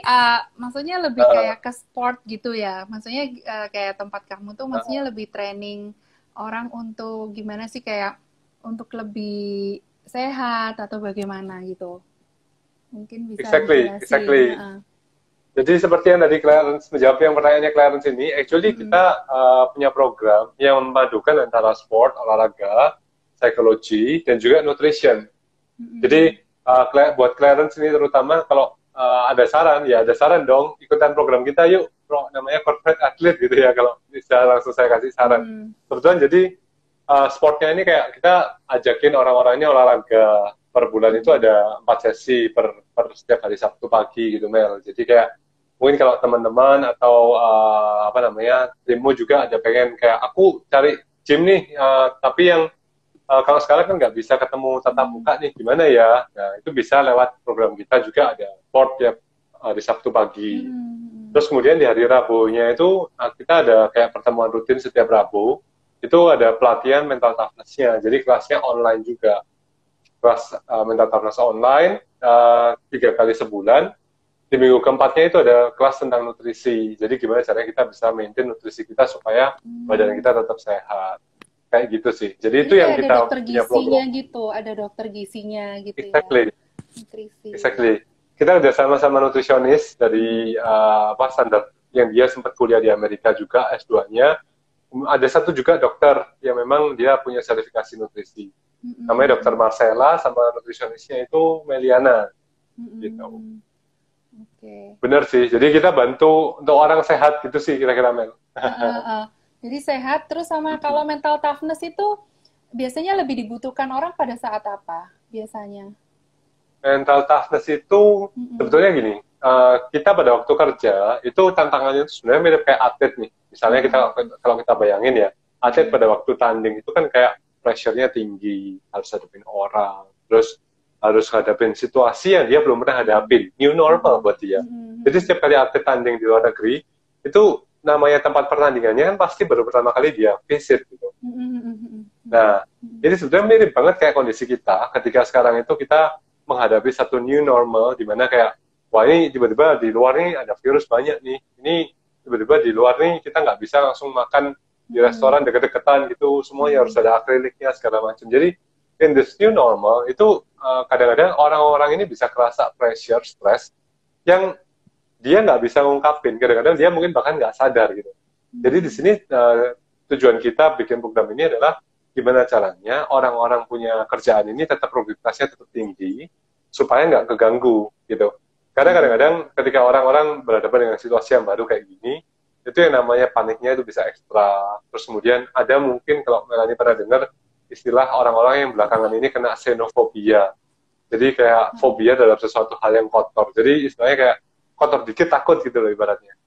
maksudnya lebih kayak ke sport gitu ya. Maksudnya kayak tempat kamu tuh maksudnya lebih training orang untuk gimana sih, kayak untuk lebih sehat atau bagaimana gitu. Mungkin bisa Exactly. Jadi seperti yang tadi Clarence menjawab yang pertanyaannya Clarence ini, actually kita punya program yang memadukan antara sport, olahraga, psikologi, dan juga nutrition. Jadi buat Clarence ini terutama kalau ada saran dong, ikutan program kita yuk, namanya corporate athlete gitu ya, kalau bisa langsung saya kasih saran. Kebetulan jadi sportnya ini kayak kita ajakin orang-orangnya olahraga. Per bulan itu ada 4 sesi per setiap hari Sabtu pagi gitu Mel. Jadi kayak mungkin kalau teman-teman atau timmu juga ada pengen kayak aku cari gym nih, tapi yang kalau sekarang kan nggak bisa ketemu tatap muka nih, gimana ya? Nah itu bisa lewat program kita juga, ada sport ya di Sabtu pagi. Terus kemudian di hari Rabunya itu kita ada kayak pertemuan rutin setiap Rabu. Itu ada pelatihan mental toughness-nya. Jadi kelasnya online juga. Kelas mental toughness online 3 kali sebulan. Di minggu keempatnya itu ada kelas tentang nutrisi. Jadi gimana caranya kita bisa maintain nutrisi kita supaya badan kita tetap sehat. Kayak gitu sih. Jadi itu yang kita punya program. Gitu, ada dokter gizinya gitu exactly. Ya. Nutrisi. Exactly. Kita udah sama-sama nutrisionis dari standar yang dia sempat kuliah di Amerika juga S2-nya. Ada satu juga dokter yang memang dia punya sertifikasi nutrisi. Namanya Dr. Marcella, sama nutrisionisnya itu Meliana. Gitu. Bener sih, jadi kita bantu untuk orang sehat gitu sih kira-kira Mel. Jadi sehat, terus sama kalau mental toughness itu biasanya lebih dibutuhkan orang pada saat apa biasanya? Mental toughness itu sebetulnya gini, kita pada waktu kerja itu tantangannya itu sebenarnya mirip kayak atlet nih. Misalnya kalau kita bayangin ya, atlet pada waktu tanding itu kan kayak pressure-nya tinggi, harus hadapin orang, terus harus hadapin situasi yang dia belum pernah hadapin, new normal buat dia. Jadi setiap kali atlet tanding di luar negeri, itu namanya tempat pertandingannya kan pasti baru pertama kali dia visit gitu. Nah, jadi sebenarnya mirip banget kayak kondisi kita ketika sekarang itu kita menghadapi satu new normal, di mana kayak, wah ini tiba-tiba di luar nih ada virus banyak nih, ini tiba-tiba di luar nih kita nggak bisa langsung makan di restoran deket-deketan gitu, semuanya harus ada akriliknya segala macam. Jadi in this new normal itu kadang-kadang orang-orang ini bisa kerasa pressure, stress yang dia nggak bisa ngungkapin. Kadang-kadang dia mungkin bahkan nggak sadar gitu. Jadi di sini tujuan kita bikin program ini adalah gimana caranya orang-orang punya kerjaan ini tetap produktivitasnya tetap tinggi supaya nggak keganggu gitu. Karena kadang-kadang ketika orang-orang berhadapan dengan situasi yang baru kayak gini, itu yang namanya paniknya itu bisa ekstra. Terus kemudian ada mungkin kalau Melanie pernah dengar istilah orang-orang yang belakangan ini kena xenofobia. Jadi kayak fobia dalam sesuatu hal yang kotor. Jadi istilahnya kayak kotor dikit takut gitu loh ibaratnya.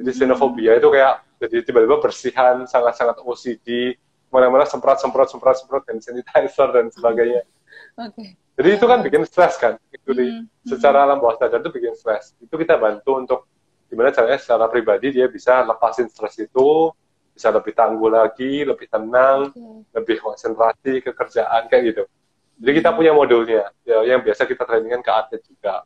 Jadi xenofobia itu kayak jadi tiba-tiba bersihan, sangat-sangat OCD, mana-mana semprot hand sanitizer dan sebagainya. Oke. Jadi itu kan bikin stres kan. Secara alam bawah sadar itu bikin stres. Itu kita bantu untuk gimana caranya secara pribadi dia bisa lepasin stres itu, bisa lebih tangguh lagi, lebih tenang, lebih konsentrasi ke kerjaan kayak gitu. Jadi kita punya modulnya, ya, yang biasa kita trainingkan ke atlet juga.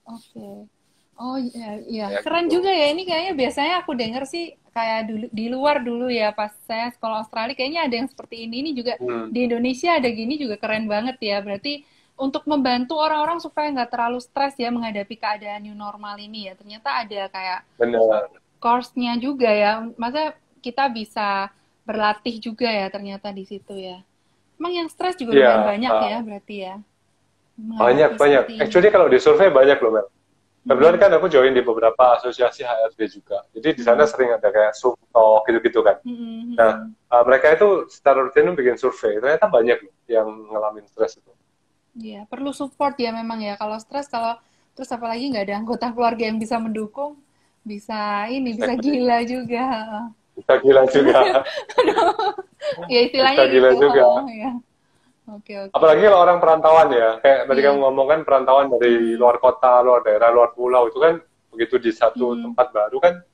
Oke. Oh iya, iya. Keren juga ya. Ini kayaknya biasanya aku dengar sih kayak dulu di luar dulu ya pas saya sekolah Australia kayaknya ada yang seperti ini. Ini juga di Indonesia ada gini juga keren banget ya. Berarti untuk membantu orang-orang supaya nggak terlalu stres ya menghadapi keadaan new normal ini ya. Ternyata ada kayak course-nya juga ya. Masa kita bisa berlatih juga ya ternyata di situ ya. Emang yang stres juga lumayan banyak ya berarti ya. Banyak. Actually kalau di survei banyak loh Mel. Kebetulan kan aku join di beberapa asosiasi HRD juga. Jadi di sana sering ada kayak Zoom talk gitu-gitu kan. Nah, mereka itu secara rutin bikin survei. Ternyata banyak loh yang ngalamin stres itu. Iya, perlu support ya memang ya. Kalau stres, kalau terus apalagi nggak ada anggota keluarga yang bisa mendukung, bisa gila juga. Bisa gila juga. Ya istilahnya bisa gila gitu. juga. Ya. Oke. Apalagi kalau orang perantauan ya, kayak tadi kamu ngomong kan perantauan dari luar kota, luar daerah, luar pulau itu kan begitu di satu tempat baru kan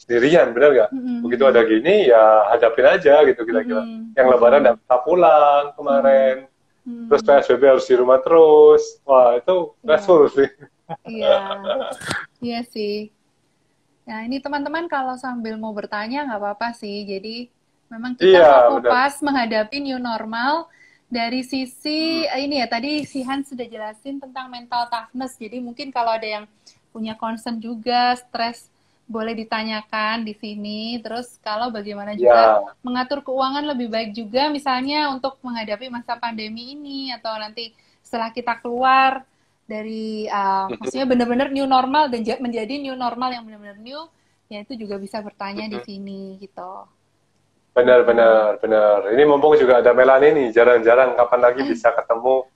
sendirian, bener nggak? Begitu ada gini ya hadapin aja gitu kira-kira. Yang Lebaran nggak bisa pulang kemarin, terus PSBB harus di rumah terus, wah itu stressful sih. Iya sih. Nah ini teman-teman kalau sambil mau bertanya nggak apa-apa sih. Jadi memang kita mau kupas menghadapi new normal. Dari sisi ini ya tadi si Hans sudah jelasin tentang mental toughness. Jadi mungkin kalau ada yang punya concern juga, stres boleh ditanyakan di sini. Terus kalau bagaimana juga mengatur keuangan lebih baik juga misalnya untuk menghadapi masa pandemi ini atau nanti setelah kita keluar dari maksudnya benar-benar new normal dan menjadi new normal yang benar-benar new, ya itu juga bisa bertanya di sini gitu. Benar. Ini mumpung juga ada Melanie nih, jarang-jarang kapan lagi bisa ketemu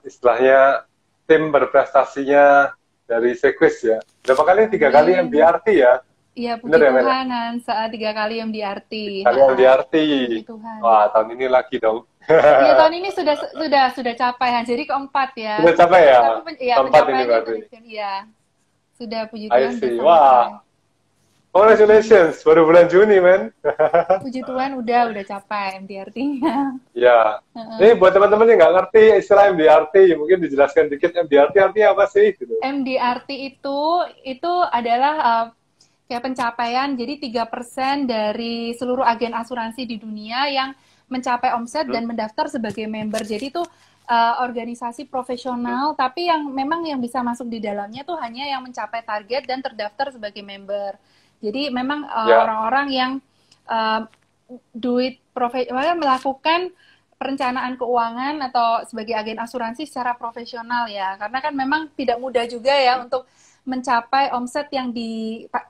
istilahnya tim berprestasinya dari Sequis ya. Berapa kali? 3 kali MDRT ya? Iya, puji Tuhan, saat 3 kali MDRT. MDRT. Wah, tahun ini lagi dong. Iya, tahun ini sudah capai, Hans. Jadi keempat ya. Sudah capai ya? Keempat ini berarti. Iya. Sudah, puji Tuhan. Wah. Congratulations, baru bulan Juni, men. Puji Tuhan udah capai MDRT-nya. Ya. Ini buat teman-teman yang nggak ngerti istilah MDRT, mungkin dijelaskan dikit MDRT artinya apa sih? Gitu. MDRT itu adalah kayak pencapaian, jadi 3% dari seluruh agen asuransi di dunia yang mencapai omset dan mendaftar sebagai member. Jadi itu organisasi profesional, tapi yang memang yang bisa masuk di dalamnya tuh hanya yang mencapai target dan terdaftar sebagai member. Jadi memang orang-orang yang melakukan perencanaan keuangan atau sebagai agen asuransi secara profesional ya. Karena kan memang tidak mudah juga ya untuk mencapai omset yang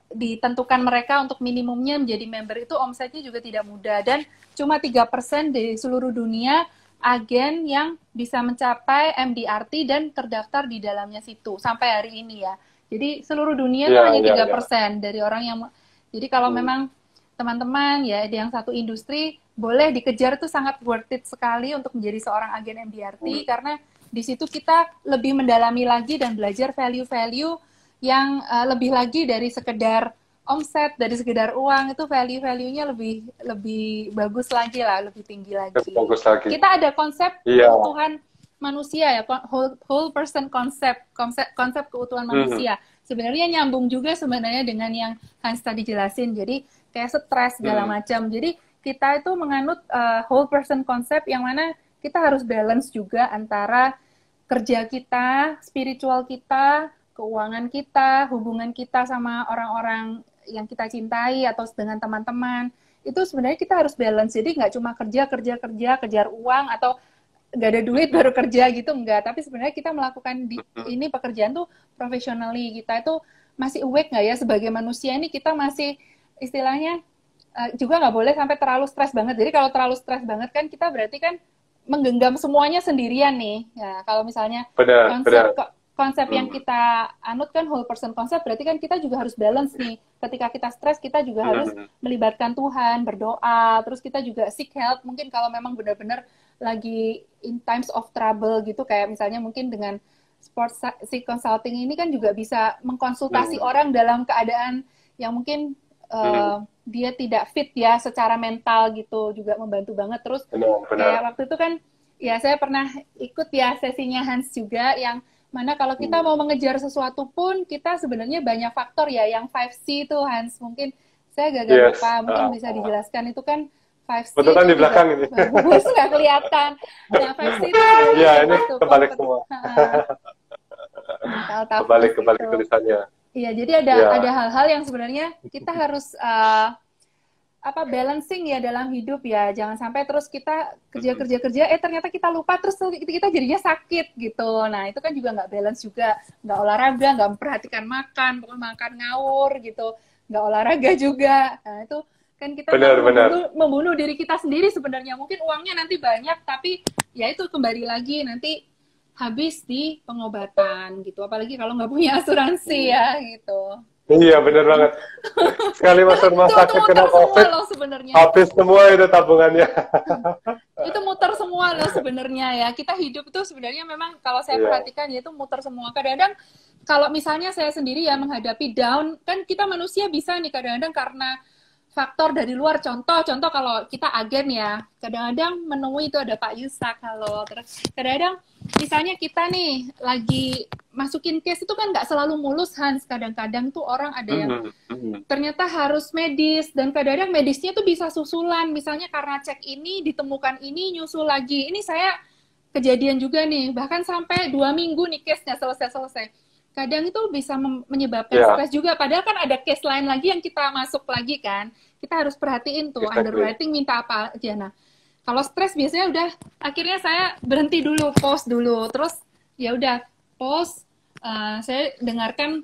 ditentukan mereka untuk minimumnya menjadi member itu omsetnya juga tidak mudah. Dan cuma 3% di seluruh dunia agen yang bisa mencapai MDRT dan terdaftar di dalamnya situ sampai hari ini ya. Jadi seluruh dunia itu hanya 3% dari orang yang. Jadi kalau memang teman-teman ya yang satu industri boleh dikejar itu sangat worth it sekali untuk menjadi seorang agen MDRT karena di situ kita lebih mendalami lagi dan belajar value-value yang lebih lagi dari sekedar omset, dari sekedar uang itu value-value-nya lebih bagus lagi lah, lebih tinggi lagi. Bagus lagi. Kita ada konsep keutuhan manusia ya, whole person konsep keutuhan manusia. Sebenarnya nyambung juga sebenarnya dengan yang Hans tadi jelasin. Jadi kayak stres segala macam. Jadi kita itu menganut whole person konsep yang mana kita harus balance juga antara kerja kita, spiritual kita, keuangan kita, hubungan kita sama orang-orang yang kita cintai atau dengan teman-teman. Itu sebenarnya kita harus balance. Jadi nggak cuma kerja, kejar uang atau nggak ada duit baru kerja gitu, enggak. Tapi sebenarnya kita melakukan ini pekerjaan tuh professionally. Kita itu masih awake nggak ya sebagai manusia ini, kita masih istilahnya juga nggak boleh sampai terlalu stres banget. Jadi kalau terlalu stres banget kan kita berarti kan menggenggam semuanya sendirian nih. Ya, kalau misalnya konsep yang kita anut kan whole person konsep, berarti kan kita juga harus balance nih. Ketika kita stres, kita juga harus melibatkan Tuhan, berdoa, terus kita juga seek help. Mungkin kalau memang benar-benar lagi in times of trouble gitu, kayak misalnya mungkin dengan sports psych consulting ini kan juga bisa mengkonsultasi orang dalam keadaan yang mungkin dia tidak fit ya secara mental gitu, juga membantu banget. Terus kayak waktu itu kan ya saya pernah ikut ya sesinya Hans juga, yang mana kalau kita mau mengejar sesuatu pun kita sebenarnya banyak faktor ya, yang 5C itu Hans, mungkin saya gagal lupa, mungkin bisa dijelaskan itu kan 5C. Betul kan di belakang ini. Bagus, nggak kelihatan. Nah 5C itu ya ini kebalik semua. kebalik tulisannya. Iya, jadi ada hal-hal yang sebenarnya kita harus balancing ya dalam hidup ya. Jangan sampai terus kita kerja ternyata kita lupa, terus kita jadinya sakit gitu. Nah itu kan juga nggak balance juga, nggak olahraga, nggak memperhatikan makan ngawur gitu, nggak olahraga juga. Nah itu kan kita membunuh diri kita sendiri sebenarnya. Mungkin uangnya nanti banyak, tapi ya itu kembali lagi nanti habis di pengobatan gitu. Apalagi kalau nggak punya asuransi ya gitu. Iya benar banget. Sekali masuk rumah sakit kena COVID, habis semua itu tabungannya. Itu muter semua loh sebenarnya ya. Kita hidup itu sebenarnya memang kalau saya perhatikan ya itu muter semua. Kadang-kadang kalau misalnya saya sendiri ya menghadapi down, kan kita manusia bisa nih kadang-kadang karena faktor dari luar. Contoh kalau kita agen ya, kadang-kadang menemui itu ada Pak Yusak, halo. Terus kadang-kadang misalnya kita nih lagi masukin case itu kan nggak selalu mulus Hans, kadang-kadang tuh orang ada yang ternyata harus medis, dan kadang-kadang medisnya tuh bisa susulan, misalnya karena cek ini ditemukan ini nyusul lagi. Ini saya kejadian juga nih, bahkan sampai 2 minggu nih case-nya selesai. Kadang itu bisa menyebabkan stres juga, padahal kan ada case lain lagi yang kita masuk lagi kan, kita harus perhatiin tuh underwriting minta apa aja. Nah kalau stres biasanya udah akhirnya saya berhenti dulu, pause dulu, terus ya udah pause, saya dengarkan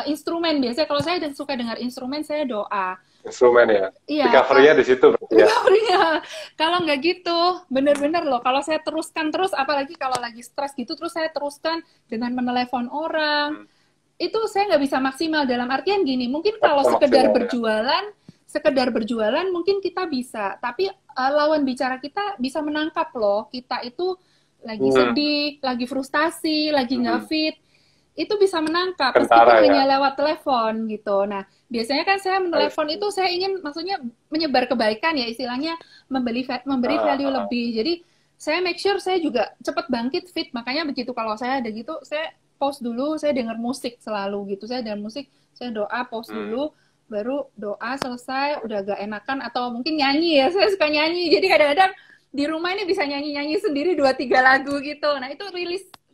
instrumen. Biasanya kalau saya suka dengar instrumen, saya doa. Instrumen ya? Iya. Recovery-nya di situ. Recovery-nya. Kalau nggak gitu, bener-bener loh, kalau saya teruskan terus, apalagi kalau lagi stres gitu, terus saya teruskan dengan menelepon orang, itu saya nggak bisa maksimal. Dalam artian gini, mungkin kalau sekedar berjualan mungkin kita bisa, tapi lawan bicara kita bisa menangkap loh, kita itu lagi sedih, lagi frustasi, lagi nggak fit, itu bisa menangkap meskipun hanya lewat telepon gitu. Nah biasanya kan saya menelepon itu saya ingin maksudnya menyebar kebaikan ya, istilahnya memberi value lebih. Jadi saya make sure saya juga cepat bangkit fit. Makanya begitu kalau saya ada gitu, saya pause dulu, saya dengar musik selalu gitu. Saya dengar musik, saya doa, pause dulu, baru doa selesai, udah agak enakan, atau mungkin nyanyi ya, saya suka nyanyi. Jadi kadang-kadang di rumah ini bisa nyanyi-nyanyi sendiri 2-3 lagu gitu. Nah itu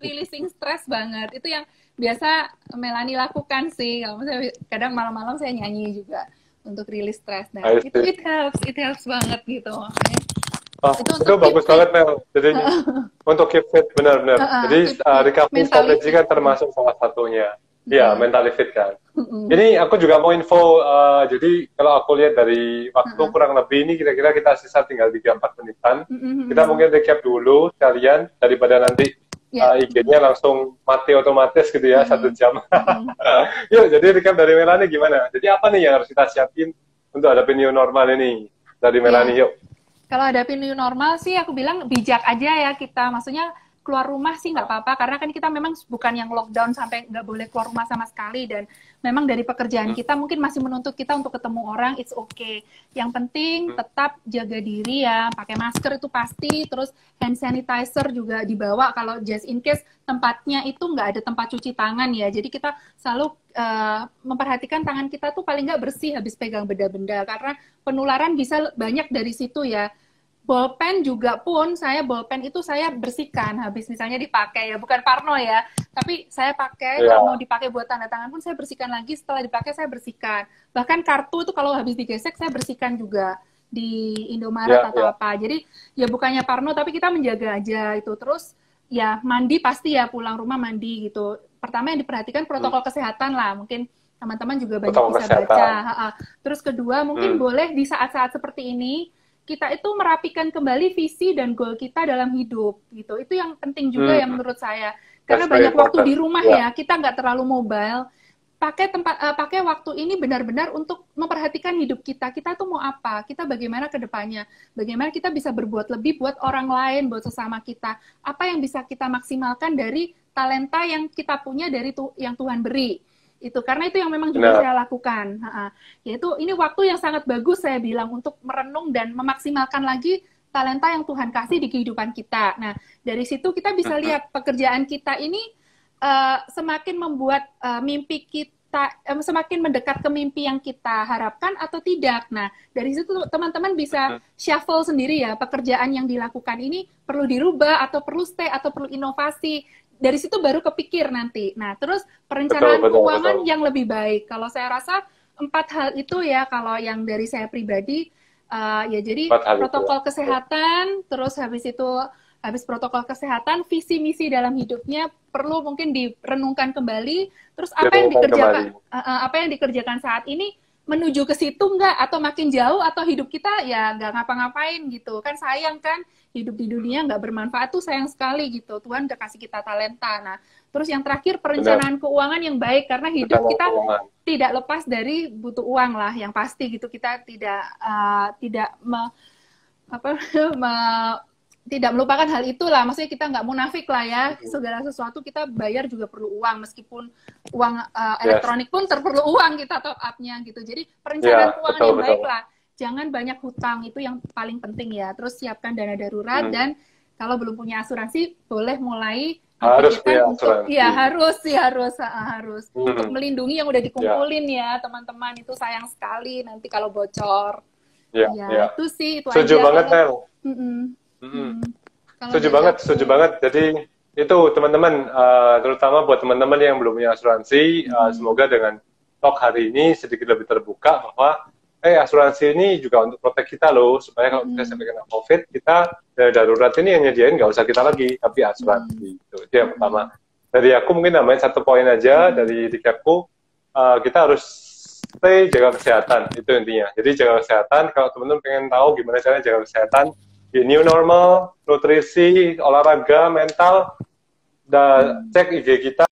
releasing stress banget. Itu yang biasa Melanie lakukan sih. Kalau misalnya kadang malam-malam saya nyanyi juga untuk rilis stres. Nah itu it helps banget gitu. Itu bagus banget Mel. Jadi untuk keep fit benar-benar. Jadi recovery strategy kan termasuk salah satunya. Iya, mentally fit kan. Ini aku juga mau info, jadi kalau aku lihat dari waktu kurang lebih ini kira-kira kita sisa tinggal 3-4 menitan. Kita mungkin recap dulu sekalian, daripada nanti IG-nya langsung mati otomatis gitu ya, 1 jam. Yuk, jadi recap dari Melanie gimana? Jadi apa nih yang harus kita siapin untuk hadapi new normal ini? Dari Melanie, yuk. Kalau hadapi new normal sih aku bilang bijak aja ya kita, maksudnya keluar rumah sih nggak apa-apa, karena kan kita memang bukan yang lockdown sampai nggak boleh keluar rumah sama sekali, dan memang dari pekerjaan kita mungkin masih menuntut kita untuk ketemu orang, it's okay. Yang penting tetap jaga diri ya, pakai masker itu pasti, terus hand sanitizer juga dibawa kalau just in case tempatnya itu nggak ada tempat cuci tangan ya, jadi kita selalu memperhatikan tangan kita tuh paling nggak bersih habis pegang benda-benda, karena penularan bisa banyak dari situ ya. Bolpen juga pun, bolpen itu saya bersihkan habis misalnya dipakai ya, bukan parno ya, tapi saya pakai kalau mau dipakai buat tanda tangan pun saya bersihkan lagi, setelah dipakai saya bersihkan. Bahkan kartu itu kalau habis digesek saya bersihkan juga di Indomaret atau apa. Jadi ya bukannya parno, tapi kita menjaga aja itu. Terus ya mandi pasti ya, pulang rumah mandi gitu. Pertama yang diperhatikan protokol kesehatan lah, mungkin teman-teman juga banyak Protokol bisa kesehatan. baca. Terus kedua, mungkin boleh di saat-saat seperti ini kita itu merapikan kembali visi dan goal kita dalam hidup gitu. Itu yang penting juga ya menurut saya. Karena That's very banyak waktu di important. rumah ya, kita nggak terlalu mobile. Pakai waktu ini benar-benar untuk memperhatikan hidup kita. Kita tuh mau apa? Kita bagaimana ke depannya? Bagaimana kita bisa berbuat lebih buat orang lain, buat sesama kita? Apa yang bisa kita maksimalkan dari talenta yang kita punya dari yang Tuhan beri? Itu karena itu yang memang juga saya lakukan. Yaitu ini waktu yang sangat bagus saya bilang untuk merenung dan memaksimalkan lagi talenta yang Tuhan kasih di kehidupan kita. Nah, dari situ kita bisa lihat pekerjaan kita ini semakin membuat mimpi kita semakin mendekat ke mimpi yang kita harapkan atau tidak. Nah, dari situ teman-teman bisa shuffle sendiri ya, pekerjaan yang dilakukan ini perlu dirubah atau perlu stay atau perlu inovasi. Dari situ baru kepikir nanti. Nah, terus perencanaan keuangan yang lebih baik. Kalau saya rasa 4 hal itu ya, kalau yang dari saya pribadi, ya jadi protokol kesehatan, terus habis protokol kesehatan, visi misi dalam hidupnya perlu mungkin direnungkan kembali. Terus apa yang dikerjakan saat ini menuju ke situ nggak, atau makin jauh, atau hidup kita ya nggak ngapa-ngapain gitu kan, sayang kan, hidup di dunia nggak bermanfaat tuh sayang sekali gitu. Tuhan udah kasih kita talenta. Nah, terus yang terakhir perencanaan keuangan yang baik, karena hidup kita tidak lepas dari butuh uang lah, yang pasti gitu. Kita tidak melupakan hal itulah, maksudnya kita nggak munafik lah ya, segala sesuatu kita bayar juga perlu uang, meskipun uang elektronik pun perlu uang kita top up-nya gitu. Jadi perencanaan keuangan yang baik lah, jangan banyak hutang, itu yang paling penting ya. Terus siapkan dana darurat, dan kalau belum punya asuransi boleh mulai untuk harus untuk melindungi yang udah dikumpulin ya teman-teman. Itu sayang sekali nanti kalau bocor. Itu sih, itu setuju aja. Banget, Nel. Setuju banget. Jadi itu teman-teman, terutama buat teman-teman yang belum punya asuransi, semoga dengan talk hari ini sedikit lebih terbuka bahwa asuransi ini juga untuk protek kita loh, supaya kalau kita sampai kena COVID, kita dari darurat ini yang nyediain nggak usah kita lagi, tapi asuransi. Itu yang pertama. Dari aku mungkin nambahin 1 poin aja dari recapku, kita harus stay jaga kesehatan, itu intinya. Jadi jaga kesehatan, kalau teman-teman pengen tahu gimana caranya jaga kesehatan, di new normal, nutrisi, olahraga, mental, cek IG kita.